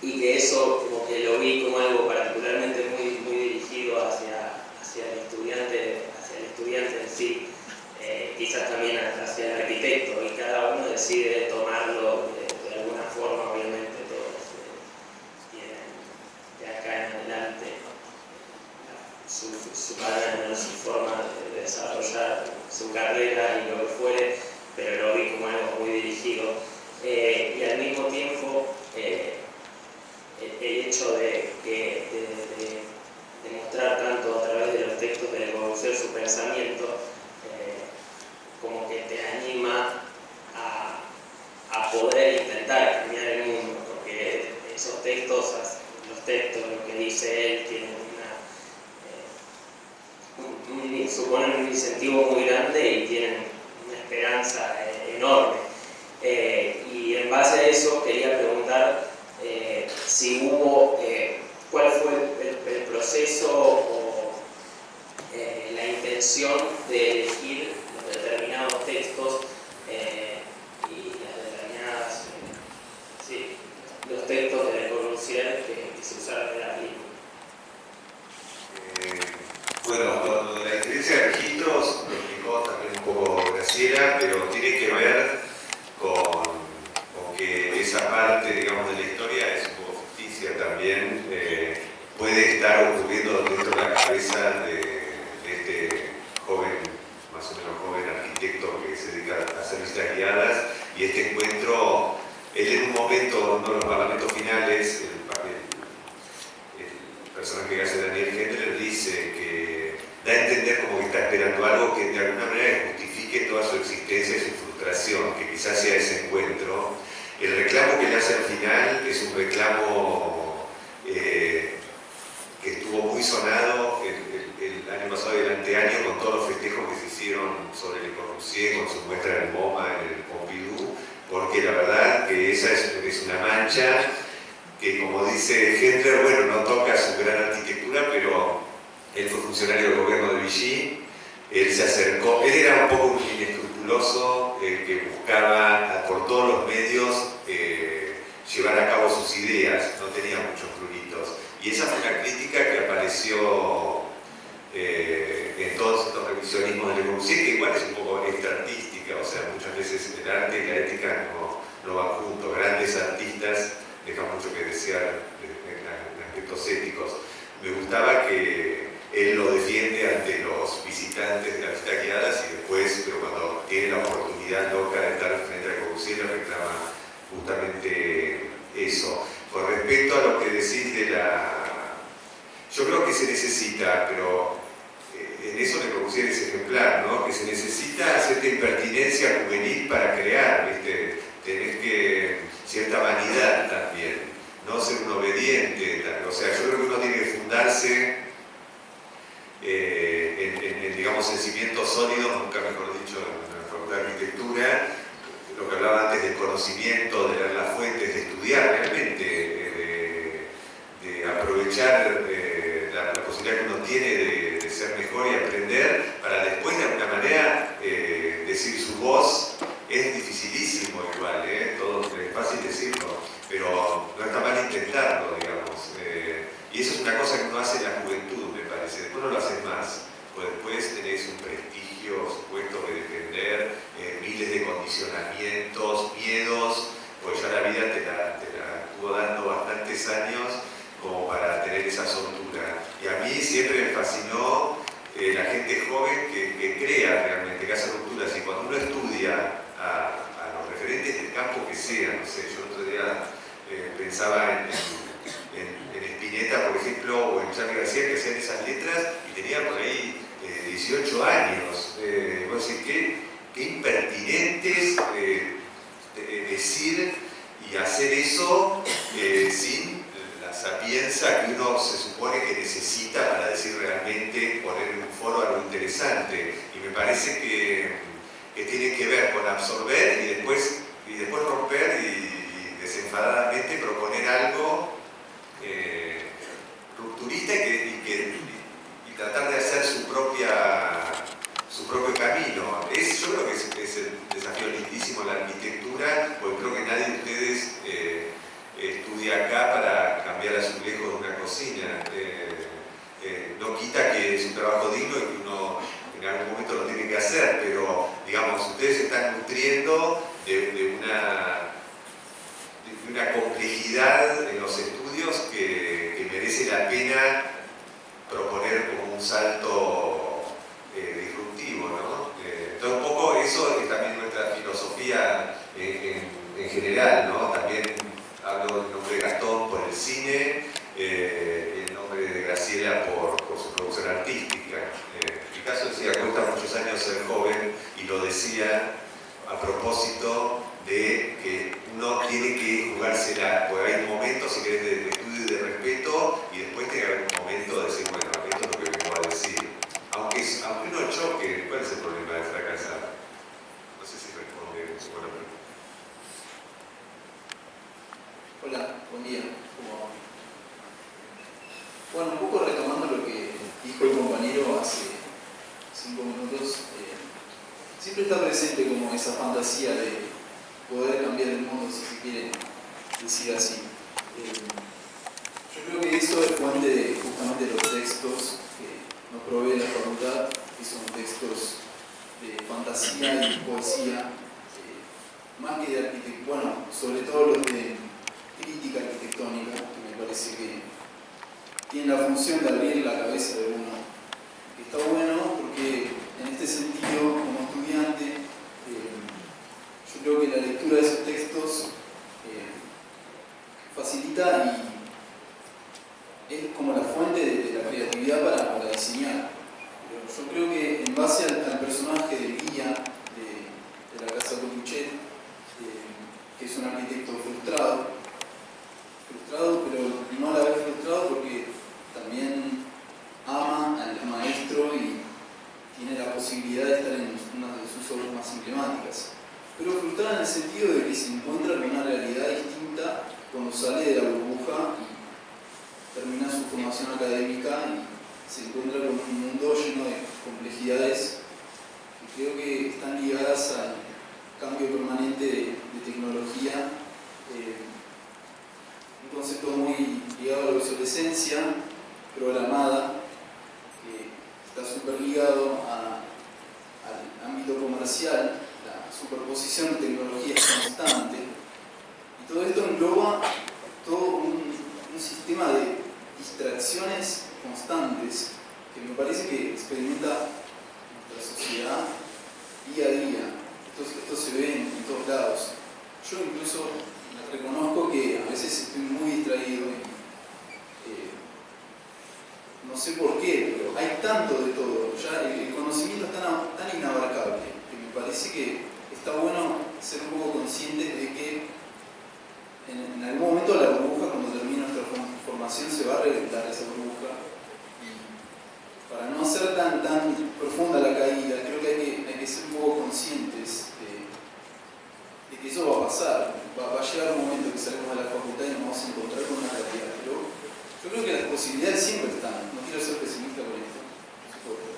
S12: y que eso como que lo vi como algo particularmente muy dirigido hacia el estudiante en sí, quizás también hacia el arquitecto, y cada uno decide tomarlo de alguna forma. Obviamente todos tienen de acá en adelante su manera, su forma de desarrollar su carrera y lo que fuere, pero lo vi como algo muy dirigido, y al mismo tiempo el hecho de mostrar tanto a través de los textos de Le Corbusier su pensamiento, como que te anima a poder intentar cambiar el mundo, porque esos textos, lo que dice él, tienen suponen un incentivo muy grande y tienen una esperanza enorme. Y en base a eso quería preguntar si hubo, cuál fue el proceso o la intención de elegir los determinados textos y las determinadas, los textos de Le Corbusier que se usaron en la película.
S3: Bueno, lo de la diferencia de registros lo explicó también un poco Graciela, pero tiene que ver con que esa parte, digamos, de la historia es un poco ficticia también, puede estar ocurriendo dentro de la cabeza de este joven, más o menos joven arquitecto que se dedica a hacer visitas guiadas, y este encuentro, él en un momento, uno de los parlamentos finales, el personaje que hace Daniel Hendler dice que da a entender como que está esperando algo que de alguna manera justifique toda su existencia y su frustración, que quizás sea ese encuentro. El reclamo que le hace al final es un reclamo que estuvo muy sonado el año pasado y el anteaño con todos los festejos que se hicieron sobre Le Corbusier, con su muestra en el MoMA, en el Pompidou, porque la verdad que esa es una mancha que, como dice Hendler, bueno, no toca su gran arquitectura, pero él fue funcionario del gobierno de Vichy, él se acercó, él era un poco inescrupuloso, que buscaba por todos los medios llevar a cabo sus ideas, no tenía muchos pruritos. Y esa fue una crítica que apareció en todos estos revisionismos de Le Corbusier, que igual es un poco extraartística, o sea, muchas veces el arte y la ética no van juntos. Grandes artistas dejan mucho que desear en aspectos éticos. Me gustaba que él lo defiende ante los visitantes de las visitas guiadas y después, pero cuando tiene la oportunidad loca de estar frente a Le Corbusier, le reclama justamente eso. Con respecto a lo que decís de yo creo que se necesita, pero en eso Le Corbusier es ejemplar, ¿no? Que se necesita cierta impertinencia juvenil para crear, ¿viste? Tenés que cierta vanidad también, no ser un obediente, o sea, yo creo que uno tiene que fundarse digamos, en cimientos sólidos, nunca mejor dicho, en la Facultad de Arquitectura, lo que hablaba antes del conocimiento, de leer las fuentes, de estudiar realmente, de aprovechar la posibilidad que uno tiene de ser mejor y aprender, para después de alguna manera decir su voz. Es dificilísimo igual, todo es fácil decirlo, pero no está mal intentarlo, digamos. Y eso es una cosa que uno hace en la juventud, me parece. Después no lo haces más, pues después tenés un prestigio, supuesto, que defender, miles de condicionamientos, miedos, pues ya la vida te la estuvo dando bastantes años como para tener esa soltura. Y a mí siempre me fascinó la gente joven que crea realmente, que hace rupturas, y cuando uno estudia a los referentes del campo que sea, no sé, yo el otro día pensaba en Spinetta, por ejemplo, o en Charly García, que hacían esas letras y tenían por ahí 18 años. Vos decís, qué impertinentes decir y hacer eso sin la sapienza que uno se supone que necesita para decir realmente, poner en un foro algo interesante. Y me parece que ustedes se están nutriendo de una complejidad en los estudios que merece la pena proponer como un salto disruptivo, ¿no? Entonces un poco eso es también nuestra filosofía en general, ¿no? También hablo en nombre de Gastón por el cine, y en nombre de Graciela por su producción artística. En mi caso decía, cuesta muchos años ser joven, y lo decía a propósito de que uno tiene que jugársela, porque hay momentos, si querés, de estudio y de respeto, y después tiene que haber un momento de decir, bueno, esto es lo que vengo a decir. Aunque uno choque, ¿cuál es el problema de fracasar? No sé si responde su buena pregunta.
S13: Hola, buen día. ¿Cómo va? Bueno, un poco retomando lo que dijo el compañero hace 5 minutos, siempre está presente como esa fantasía de poder cambiar el mundo, si se quiere decir así. Yo creo que eso es fuente de justamente los textos que nos provee la facultad, que son textos de fantasía y poesía, más que de arquitectura, bueno, sobre todo los de crítica arquitectónica, que me parece que tienen la función de abrir la cabeza de uno. Que está bueno porque en este sentido, como estudiante, yo creo que la lectura de esos textos facilita y es como la fuente de la creatividad para diseñar. Pero yo creo que en base al personaje de guía de la casa Cotuchet, que es un arquitecto frustrado, pero no a la vez frustrado porque también ama al maestro y tiene la posibilidad de estar en una de sus obras más emblemáticas. Pero frustrado en el sentido de que se encuentra con una realidad distinta cuando sale de la burbuja y termina su formación académica y se encuentra con un mundo lleno de complejidades que creo que están ligadas al cambio permanente de tecnología, un concepto muy ligado a la obsolescencia programada, que está súper ligado al ámbito comercial, la superposición de tecnologías constante, y todo esto engloba todo un sistema de distracciones constantes que me parece que experimenta nuestra sociedad día a día. Esto se ve en todos lados. Yo incluso reconozco que a veces estoy muy distraído y no sé por qué, pero hay tanto de todo. Ya el conocimiento es tan inabarcable que me parece que está bueno ser un poco conscientes de que en algún momento la burbuja, cuando termine nuestra formación, se va a reventar esa burbuja. Y para no ser tan profunda la caída, creo que hay que ser un poco conscientes de que eso va a pasar. Va a llegar un momento que salimos de la facultad y nos vamos a encontrar con una realidad. Pero yo creo que las posibilidades siempre están. No quiero ser pesimista con esto, por supuesto.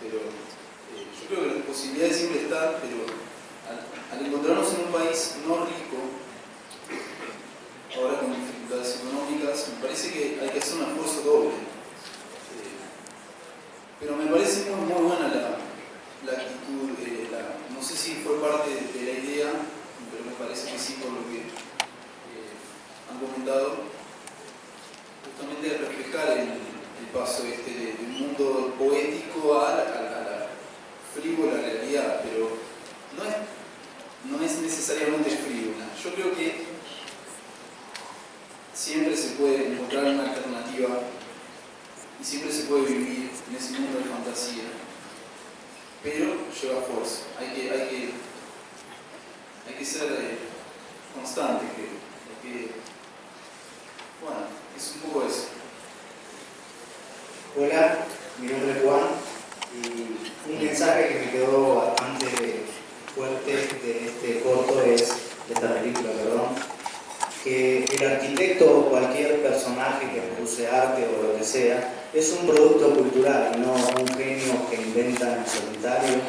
S13: Pero yo creo que las posibilidades siempre están, pero al encontrarnos en un país no rico, ahora con dificultades económicas, me parece que hay que hacer un esfuerzo doble. Pero me parece muy buena la actitud, no sé si fue parte de la idea, pero me parece que sí, por lo que han comentado, justamente reflejar el paso del mundo poético a la frívola realidad, pero no es necesariamente frívola. Yo creo que siempre se puede encontrar una alternativa y siempre se puede vivir en ese mundo de fantasía, pero lleva fuerza. Hay que ser constante, creo. Bueno, es un poco eso.
S14: Hola, mi nombre es Juan y un mensaje que me quedó bastante fuerte de este corto de esta película, que el arquitecto o cualquier personaje que produce arte o lo que sea es un producto cultural y no un genio que inventa en solitario,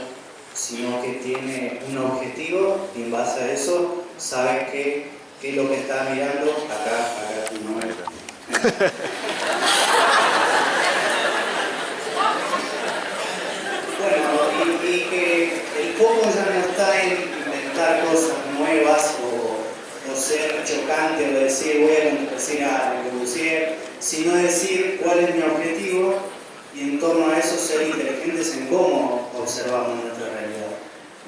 S14: sino que tiene un objetivo y en base a eso sabe qué es lo que está mirando acá no. Bueno, y que el foco ya no está chocante o decir voy a contradecir a Le Corbusier, sino decir cuál es mi objetivo y en torno a eso ser inteligentes en cómo observamos nuestra realidad.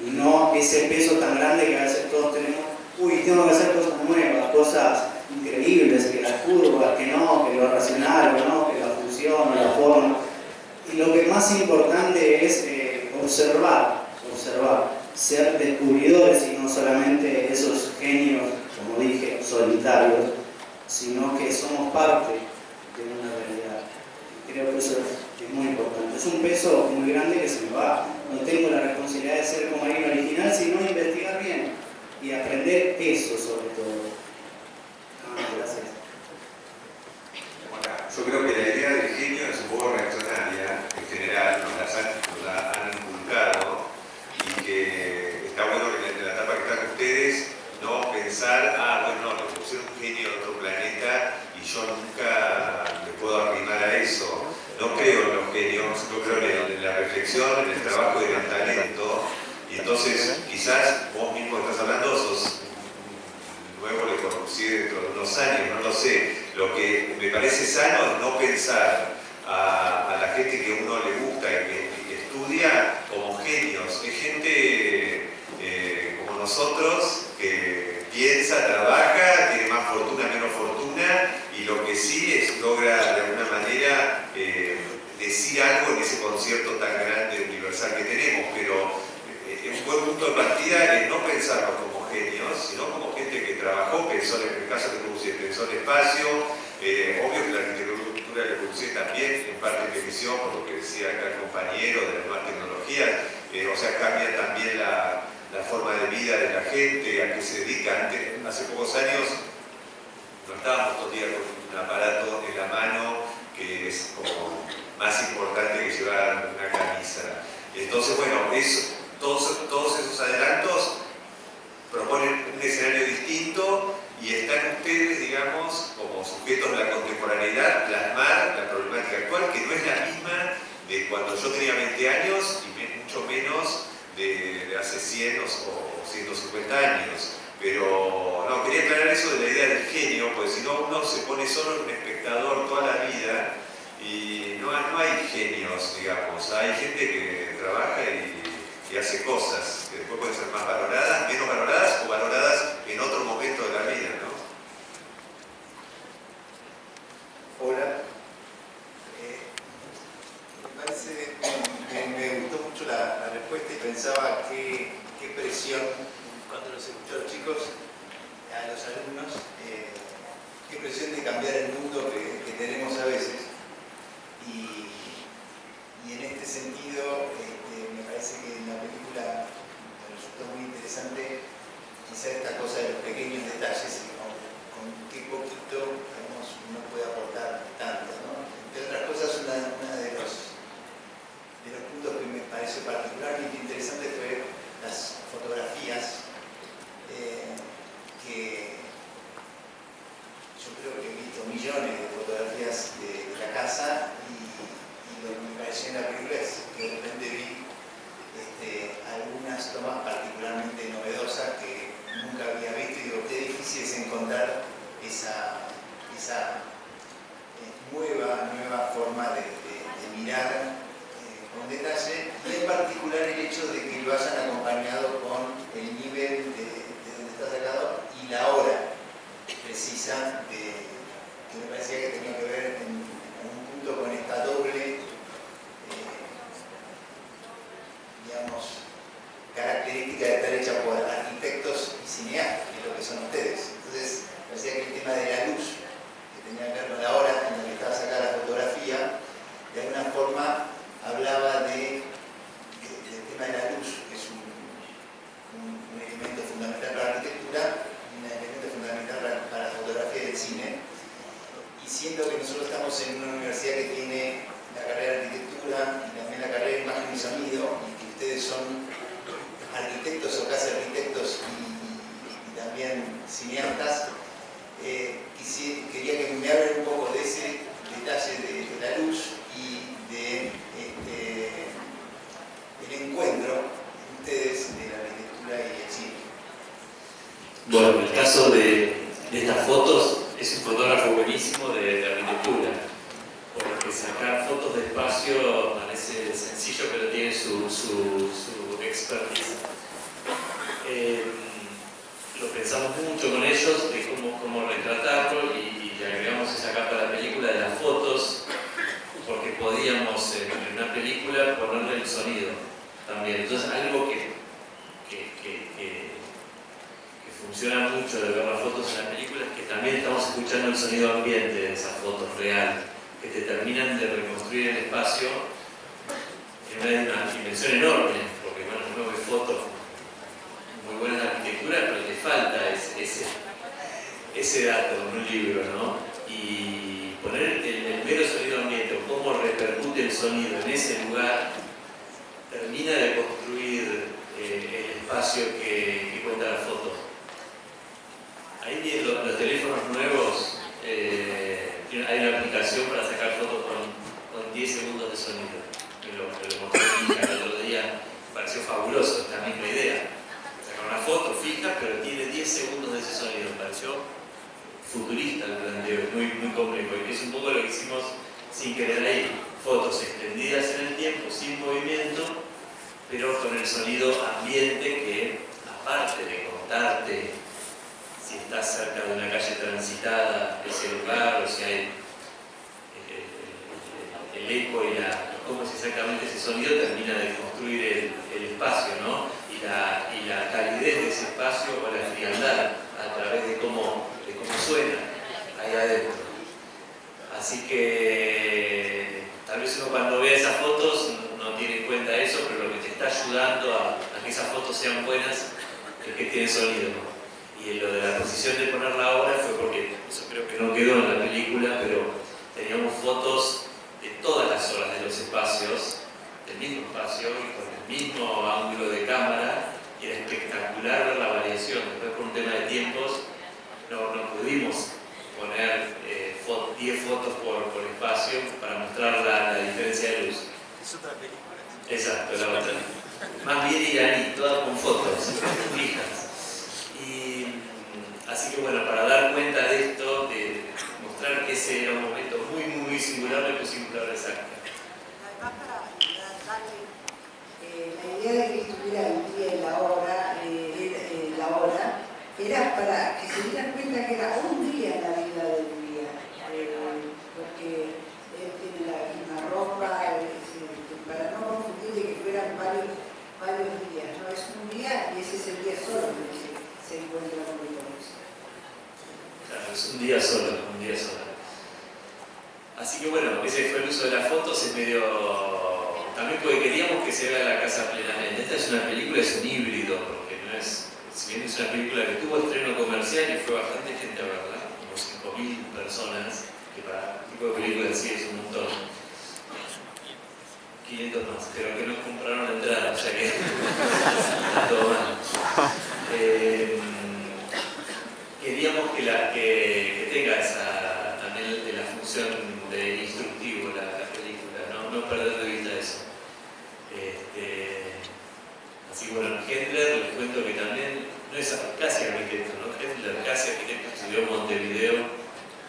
S14: Y no ese peso tan grande que a veces todos tenemos, uy, tengo que hacer cosas nuevas, cosas increíbles, que las curvas, que no, que lo racional, o no, que la función, o la forma. Y lo que más importante es observar, ser descubridores y no solamente esos genios, como dije, solitarios, sino que somos parte de una realidad. Creo que eso es muy importante. Es un peso muy grande que se me va. No tengo la responsabilidad de ser como alguien original, sino investigar bien y aprender eso sobre todo. Gracias.
S3: Yo creo que la idea del genio es un poco reaccionaria, en general, nos la han inculcado, y que está bueno que en la etapa que están ustedes, no pensar, bueno, no, le pusieron un genio de otro planeta y yo nunca me puedo arrimar a eso. No creo en los genios, yo creo en la reflexión, en el trabajo y en el talento, y entonces quizás vos mismo estás hablando, sos nuevo Le Corbusier dentro de unos años, no lo sé. Lo que me parece sano es no pensar a la gente que a uno le gusta y que estudia como genios. Es gente como nosotros que piensa, trabaja, tiene más fortuna, menos fortuna, y lo que sí es logra de alguna manera decir algo en ese concierto tan grande, universal que tenemos, pero un buen punto de partida es no pensarnos como genios, sino como gente que trabajó, pensó en el caso de Le Corbusier, pensó en espacio, obvio que la arquitectura de Le Corbusier también en parte envejeció, por lo que decía acá el compañero de las nuevas tecnologías, o sea, cambia también la forma de vida de la gente, a qué se dedica. Antes, hace pocos años, no estábamos todo el día con un aparato en la mano que es como más importante que llevar una camisa. Entonces, bueno, todos esos adelantos proponen un escenario distinto y están ustedes, digamos, como sujetos de la contemporaneidad, plasmar la problemática actual, que no es la misma de cuando yo tenía 20 años y mucho menos de hace 100 o 150 años. Pero no, quería aclarar eso de la idea del genio, porque si no uno se pone solo en un espectador toda la vida y no hay genios, digamos. Hay gente que trabaja y hace cosas que después pueden ser más valoradas, menos valoradas o valoradas en otro momento de la vida, ¿no?
S15: Hola. Me gustó mucho la respuesta y pensaba qué presión, cuando los escucho a los chicos, a los alumnos, qué presión de cambiar el mundo que tenemos a veces. Y en este sentido, me parece que en la película me resultó muy interesante quizá esta cosa de los pequeños detalles, con qué poquito uno puede aportar tanto, ¿no? Entre otras cosas, una de los puntos que me pareció particularmente interesante fue las fotografías, que yo creo que he visto millones de fotografías de la casa y lo que me pareció en la película es que de repente vi algunas tomas particularmente novedosas que nunca había visto y digo, qué difícil es encontrar esa nueva forma de mirar con detalle, y en particular el hecho de que lo hayan acompañado con el nivel de donde está sacado y la hora precisa que me parecía que tenía que ver en un punto con esta doble digamos, característica de estar hecha por arquitectos y cineastas, que es lo que son ustedes. Entonces, parecía que el tema de la luz, que tenía que ver con la hora en la que estaba sacada la fotografía, de alguna forma hablaba del tema de la luz, que es un elemento fundamental para la arquitectura y un elemento fundamental para la fotografía del cine. Y siendo que nosotros estamos en una universidad que tiene la carrera de arquitectura y también la carrera de imagen y sonido, y que ustedes son arquitectos o casi arquitectos y también cineastas, quería que me hablen un poco de ese detalle de la luz y de el encuentro de ustedes de la arquitectura y el cine.
S6: Bueno, en el caso de de estas fotos es un fotógrafo buenísimo de arquitectura, porque sacar fotos de espacio parece sencillo, pero tiene su expertise. Lo pensamos mucho con ellos de cómo retratarlo y le agregamos esa capa de la película de las fotos, porque podíamos en una película ponerle el sonido también. Entonces algo que funciona mucho de ver las fotos en la película es que también estamos escuchando el sonido ambiente de esas fotos real, que te terminan de reconstruir el espacio en una dimensión enorme, porque bueno, uno ve fotos muy buenas de arquitectura, pero te falta ese dato en un libro, ¿no? Y poner el mero sonido ambiente o cómo repercute el sonido en ese lugar termina de construir el espacio que cuenta la foto. Ahí vienen los teléfonos nuevos, hay una aplicación para sacar fotos con 10 segundos de sonido. Me lo mostró mi hija el otro día, me pareció fabuloso, es la misma idea. Sacar una foto fija, pero tiene 10 segundos de ese sonido. Me pareció futurista el planteo, muy complejo, y que es un poco lo que hicimos sin querer ahí. Fotos extendidas en el tiempo, sin movimiento, pero con el sonido ambiente que, aparte de contarte si estás cerca de una calle transitada, ese lugar, o si hay el eco y cómo es exactamente ese sonido, termina de construir el espacio, ¿no? Y la calidez de ese espacio o la frialdad a través de cómo suena ahí adentro. Así que tal vez uno cuando vea esas fotos no tiene en cuenta eso, pero lo que te está ayudando a que esas fotos sean buenas es que tiene sonido, ¿no? Y lo de la decisión de ponerla ahora fue porque, eso creo que no quedó en la película, pero teníamos fotos de todas las horas de los espacios, del mismo espacio y con el mismo ángulo de cámara, y era espectacular ver la variación. Después, por un tema de tiempos, no pudimos poner 10 fotos por espacio para mostrar la diferencia de luz.
S2: Es otra película.
S6: Exacto, la otra. Más bien iraní, todas con fotos fijas. Así que bueno, para dar cuenta de esto, de mostrar que ese era un momento muy singular, le pusimos la hora exacta.
S4: Además, para darle la idea de que estuviera el día y la hora, era para que se dieran cuenta que era un día en la vida del día, porque él tiene la misma ropa, para no confundir de que fueran varios días, no es un día y ese es el día solo que se encuentra con el comienzo.
S6: Claro, es un día solo. Así que bueno, ese fue el uso de las fotos, es medio... También porque queríamos que se vea la casa plenamente. Esta es una película, es un híbrido, porque no es... Si bien es una película que tuvo estreno comercial y fue bastante gente a verla, como 5.000 personas, que para un tipo de película así es un montón. 500 más, pero que no compraron la entrada, o sea que está todo mal. Queríamos que tenga esa también de la función de instructivo la película, no perder de vista eso. Así que bueno, Hendler, les cuento que también no es casi arquitecto, ¿no? Hendler casi arquitecto, estudió en Montevideo,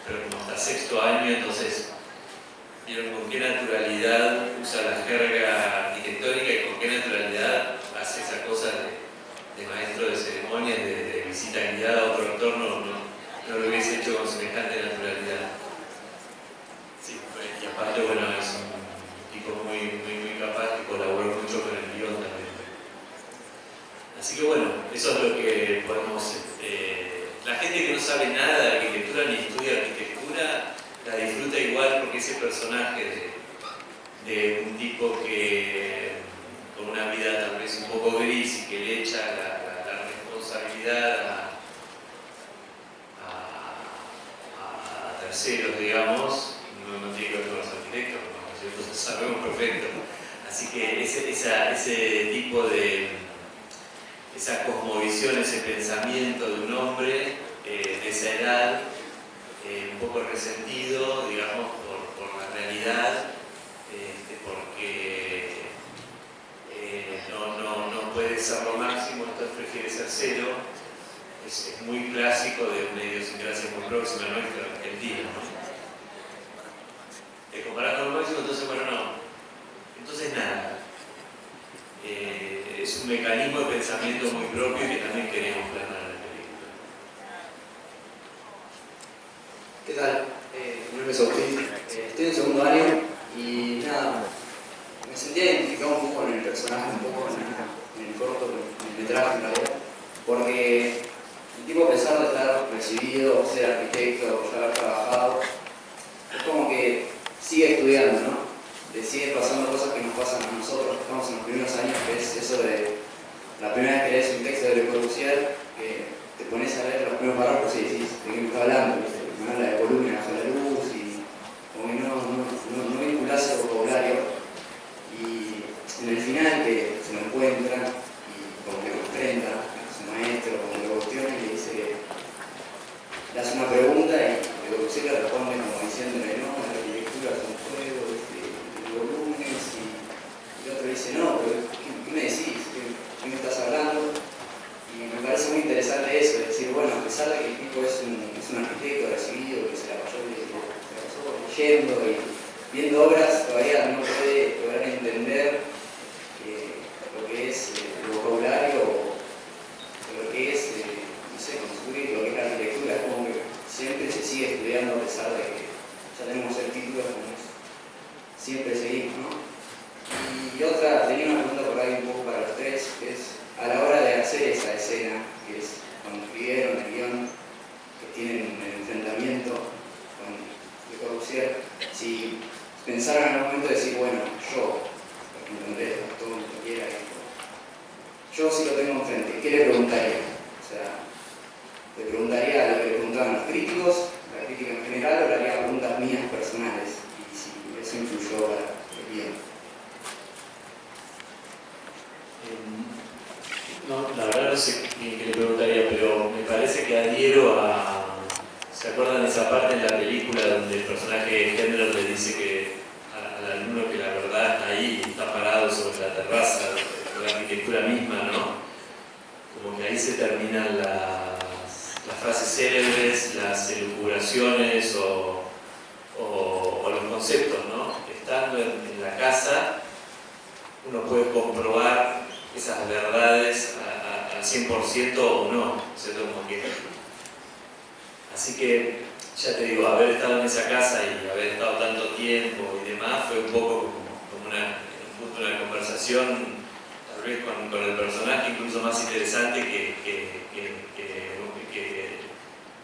S6: pero como hasta 6º año, entonces vieron con qué naturalidad usa la jerga arquitectónica y con qué naturalidad hace esa cosa de maestro de ceremonias, de visita guiada a otro entorno, no lo hubiese hecho con semejante naturalidad. Sí, y aparte, bueno, es un tipo muy capaz que colaboró mucho con el guión también. Así que bueno, eso es lo que podemos... la gente que no sabe nada de arquitectura ni estudia arquitectura la disfruta igual porque ese personaje de un tipo que con una vida tal vez un poco gris y que le echa la responsabilidad a terceros, digamos, no tiene que ver con los arquitectos, porque nosotros sabemos perfecto. Así que ese tipo de... esa cosmovisión, ese pensamiento de un hombre de esa edad, un poco resentido, digamos, por la realidad, porque no puede ser lo máximo, entonces prefiere ser cero, es muy clásico de una idiosincrasia muy próxima a nuestra, Argentina, ¿no? Comparado con Máximo, entonces, bueno, no. Entonces, nada. Es un mecanismo de pensamiento muy propio que también queremos plasmar en la película.
S16: ¿Qué tal? Mi nombre es Agustín. Estoy en segundo año y nada, me sentía identificado un poco con el personaje, un poco en el corto, en el metraje en realidad, porque el tipo, a pesar de estar recibido, ser arquitecto, ya haber trabajado, es como que sigue estudiando, ¿no? Le siguen pasando cosas que nos pasan a nosotros, que estamos en los primeros años, que es eso de la primera vez que lees un texto de Le Corbusier, que te pones a leer los primeros párrafos y decís, ¿de qué me está hablando? Me habla de volumen bajo la luz y como que no vinculás el vocabulario. Y en el final que se lo encuentra y como que lo enfrenta a su maestro, como que lo cuestiona y le dice que le hace una pregunta y Le Corbusier le responde como diciéndole, no, la arquitectura es un juego de volúmenes y el otro dice, no, pero ¿qué me decís? ¿Qué me estás hablando? Y me parece muy interesante eso, es decir, bueno, a pesar de que el tipo es un arquitecto recibido, que se la pasó leyendo y viendo obras, todavía no puede lograr entender lo que es el vocabulario o lo que es, no sé, construir lo que es la arquitectura. Es como que siempre se sigue estudiando a pesar de que ya tenemos el título, como siempre seguimos, ¿no? Y otra, tenía una pregunta por ahí un poco para los tres, que es a la hora de hacer esa escena, que es cuando escribieron el guión, que tienen el enfrentamiento con Le Corbusier, si pensaron en algún momento de decir, bueno, yo, Andrés, todo lo que quiera, yo sí lo tengo enfrente, ¿qué le preguntaría? O sea, le preguntaría lo que le preguntaban los críticos, la crítica en general, o le haría preguntas mías personales, y si eso influyó para el guión.
S6: No, la verdad no sé qué le preguntaría, pero me parece que adhiero a... ¿Se acuerdan de esa parte en la película donde el personaje de Hendler le dice que al alumno que la verdad está ahí, está parado sobre la terraza, de la arquitectura misma, ¿no? Como que ahí se terminan las frases célebres, las elucubraciones o los conceptos, ¿no? Estando en la casa, uno puede comprobar esas verdades al 100% o no, ¿cierto? Como que... Así que, ya te digo, haber estado en esa casa y haber estado tanto tiempo y demás fue un poco como una conversación, tal vez con el personaje incluso más interesante que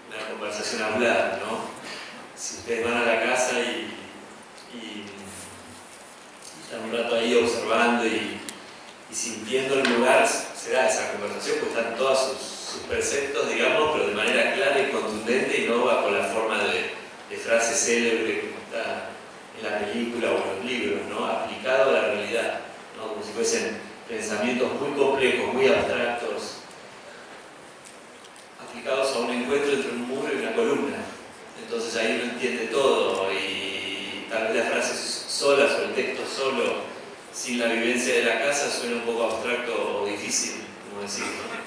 S6: una conversación hablada, ¿no? Si ustedes van a la casa y están un rato ahí observando y sintiendo el lugar, se da esa conversación, pues están todos sus preceptos, digamos, pero de manera clara y contundente y no va con la forma de frase célebre como está en la película o en los libros, ¿no? Aplicado a la realidad, ¿no? Como si fuesen pensamientos muy complejos, muy abstractos, aplicados a un encuentro entre un muro y una columna. Entonces ahí uno entiende todo y tal vez las frases solas o el texto solo, sin la vivencia de la casa, suena un poco abstracto o difícil, como decir, ¿no?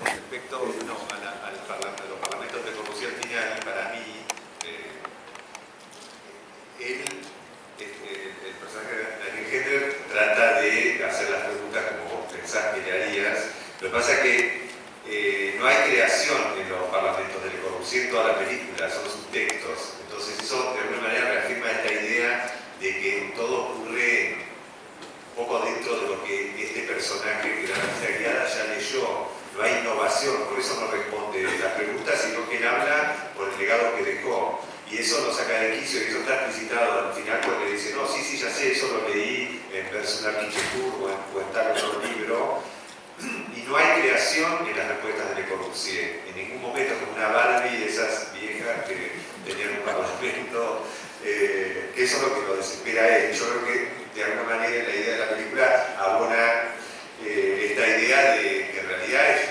S3: Respecto a los parlamentos de Corbusier, tiene ahí para mí, el personaje de Daniel Hendler trata de hacer las preguntas como vos pensás que le harías. Lo que pasa es que no hay creación en los parlamentos de Le Corbusier, toda la película, son sus textos. Entonces eso de alguna manera reafirma esta idea de que todo ocurre un poco dentro de lo que este personaje que la artista guiada ya leyó. No hay innovación, por eso no responde las preguntas, sino que él habla por el legado que dejó. Y eso lo saca de quicio, y eso está explicitado al final cuando le dice, no, sí, ya sé, eso lo leí en Personal Architecture o en tal otro libro. Y no hay creación en las respuestas de Le Corbusier. En ningún momento es como una Barbie de esas viejas que tenían un parlamento, que eso es lo que lo desespera a él. Yo creo que de alguna manera la idea de la película abona esta idea de que en realidad es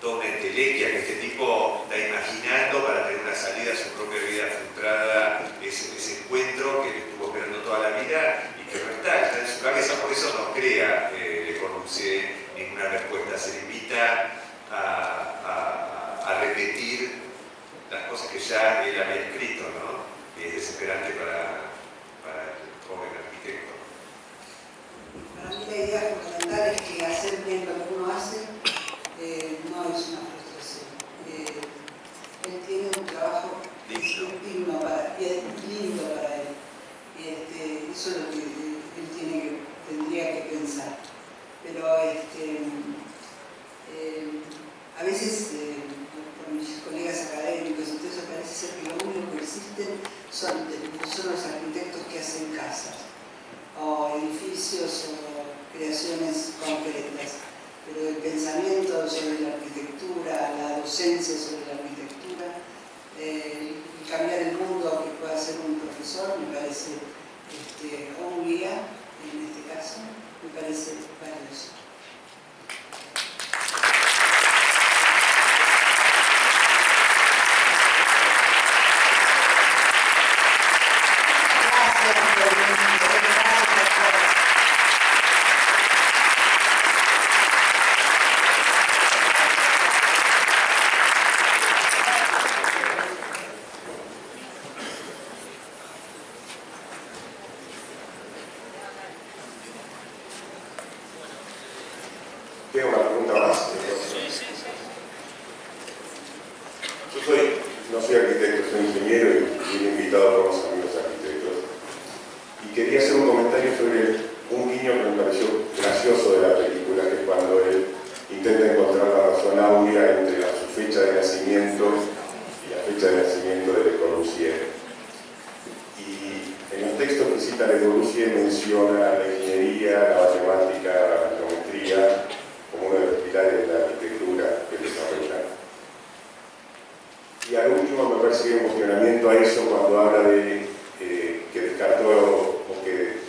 S3: toda una entelequia que este tipo está imaginando para tener una salida a su propia vida frustrada, ese encuentro que le estuvo esperando toda la vida y que no está en su cabeza.
S4: que hacer bien lo que uno hace no es una frustración. Él tiene un trabajo digno y es lindo para él. Eso es lo que él tendría que pensar. Pero a veces por mis colegas académicos, entonces parece ser que lo único que existen son los arquitectos que hacen casas o edificios o creaciones concretas, pero el pensamiento sobre la arquitectura, la docencia sobre la arquitectura, y cambiar el mundo que pueda hacer un profesor, me parece, o un guía, en este caso, me parece valioso.
S17: ¿Tiene una pregunta más? Yo no soy arquitecto, soy ingeniero y vine invitado por unos amigos arquitectos. Y quería hacer un comentario sobre un guiño que me pareció gracioso de la película, que es cuando él intenta encontrar la razón áurea entre su fecha de nacimiento y la fecha de nacimiento de Le Corbusier. Y en los textos que cita Le Corbusier menciona la ingeniería, la matemática, la geometría, como uno de los pilares de la arquitectura que desarrollan. Y al último me parece que hay un cuestionamiento a eso cuando habla de que descartó o que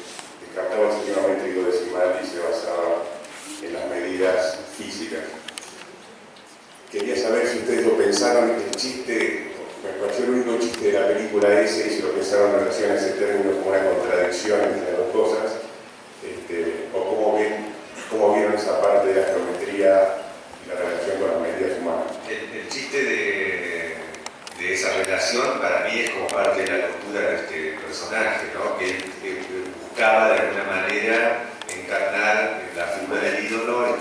S17: descartaba el sistema métrico decimal y se basaba en las medidas físicas. Quería saber si ustedes lo pensaron en el chiste, me pareció el único chiste de la película ese, y si lo pensaron en relación a ese término como una contradicción entre las dos cosas, o cómo vieron esa parte de la geometría y la relación con las medidas humanas.
S3: El chiste de esa relación para mí es como parte de la cultura de este personaje, ¿no? Que él buscaba de alguna manera encarnar la figura del ídolo, y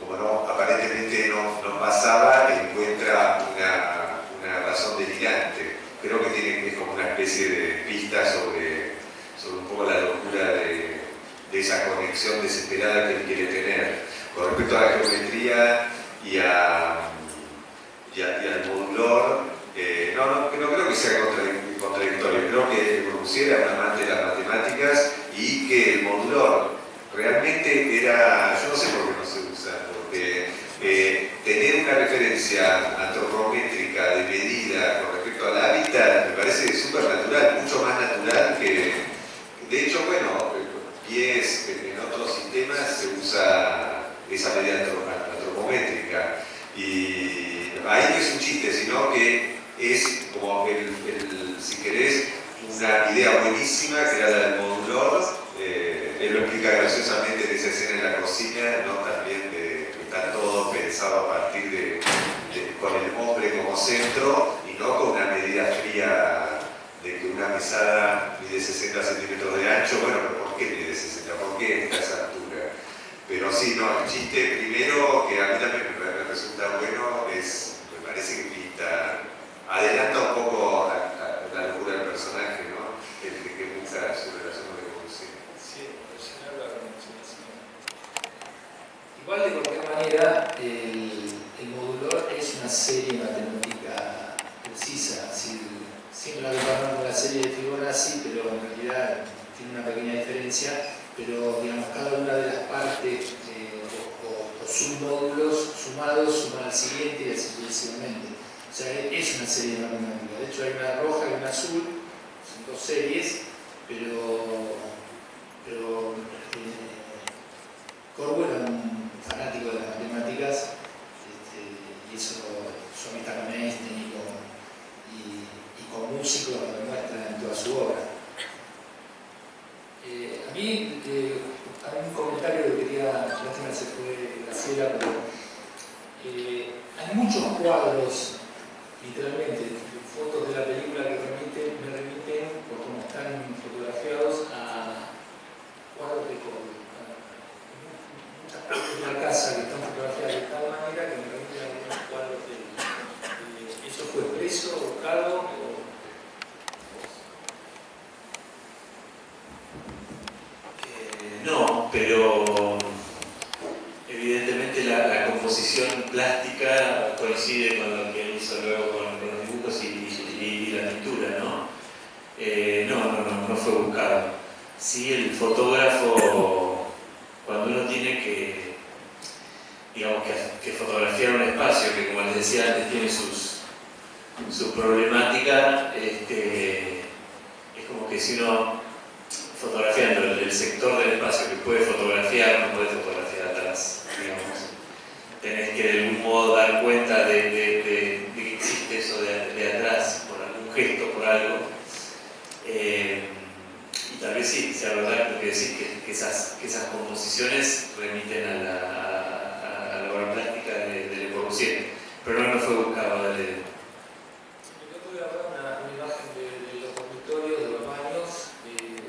S3: como no aparentemente no pasaba, encuentra una razón delirante. Creo que es como una especie de pista sobre un poco la locura de esa conexión desesperada que él quiere tener. Con respecto a la geometría y al modulor, no creo que sea contradictorio. Creo que Le Corbusier era un amante de las matemáticas y que el modulor realmente era, yo no sé por qué no se usa, porque tener una referencia antropométrica de medida con respecto al hábitat me parece súper natural, mucho más natural que, de hecho, bueno, pies, en otros sistemas se usa esa medida antropométrica. Y ahí no es un chiste, sino que es como si querés, una idea buenísima que era la del modulor. Él lo explica graciosamente en esa escena en la cocina, ¿no? También que está todo pensado a partir con el hombre como centro y no con una medida fría de que una mesada mide 60 centímetros de ancho. Bueno, pero ¿por qué mide 60? ¿Por qué está a esa altura? Pero sí, no, el chiste primero, que a mí también me resulta bueno, me parece que adelanta un poco la locura del personaje, ¿no? El que busca su relación con el conocido.
S1: Sí, relacionar la conexión. Igual, de cualquier manera, el modulor es una serie matemática precisa, siempre la comparamos con la serie de Fibonacci, pero en realidad tiene una pequeña diferencia, pero digamos, cada una de las partes o submódulos sumados suman al siguiente y así sucesivamente. O sea, es una serie matemática. De hecho, hay una roja y una azul, son dos series, pero Corbu era un fanático de las matemáticas, y eso su amistad con Einstein y con músicos lo demuestra en toda su obra. A mí hay un comentario que quería, lástima se fue Graciela, pero hay muchos cuadros, literalmente, fotos de la película que me remiten, por cómo están fotografiados, a cuadros de Corbu, a
S6: pero evidentemente la composición plástica coincide con lo que él hizo luego con los dibujos y la pintura, ¿no? No fue buscado. Sí, el fotógrafo, cuando uno tiene que, digamos, que fotografiar un espacio que, como les decía antes, tiene su problemática, es como que si uno, fotografiando el sector del espacio que puede fotografiar, no puede fotografiar atrás, digamos. Tenés que de algún modo dar cuenta de que existe eso de atrás, por algún gesto, por algo. Y tal vez sí, sea verdad lo que decís, que esas composiciones remiten a la obra plástica de Le Corbusier, pero no fue buscado de...
S1: Yo tuve ahora una imagen de los dormitorios, de los baños,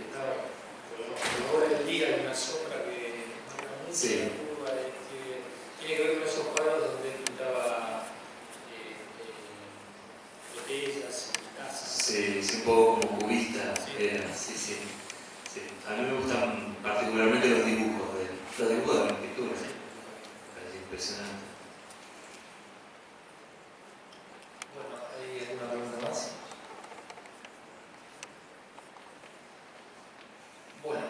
S1: estaba por la hora del día en una sombra que marca mucho la curva, que tiene que ver con esos cuadros donde él pintaba botellas y casas.
S6: Sí, un poco como cubista. Sí. A mí me gustan particularmente los dibujos de la arquitectura. Me parece impresionante.
S1: Bueno, ¿hay alguna pregunta más? Bueno,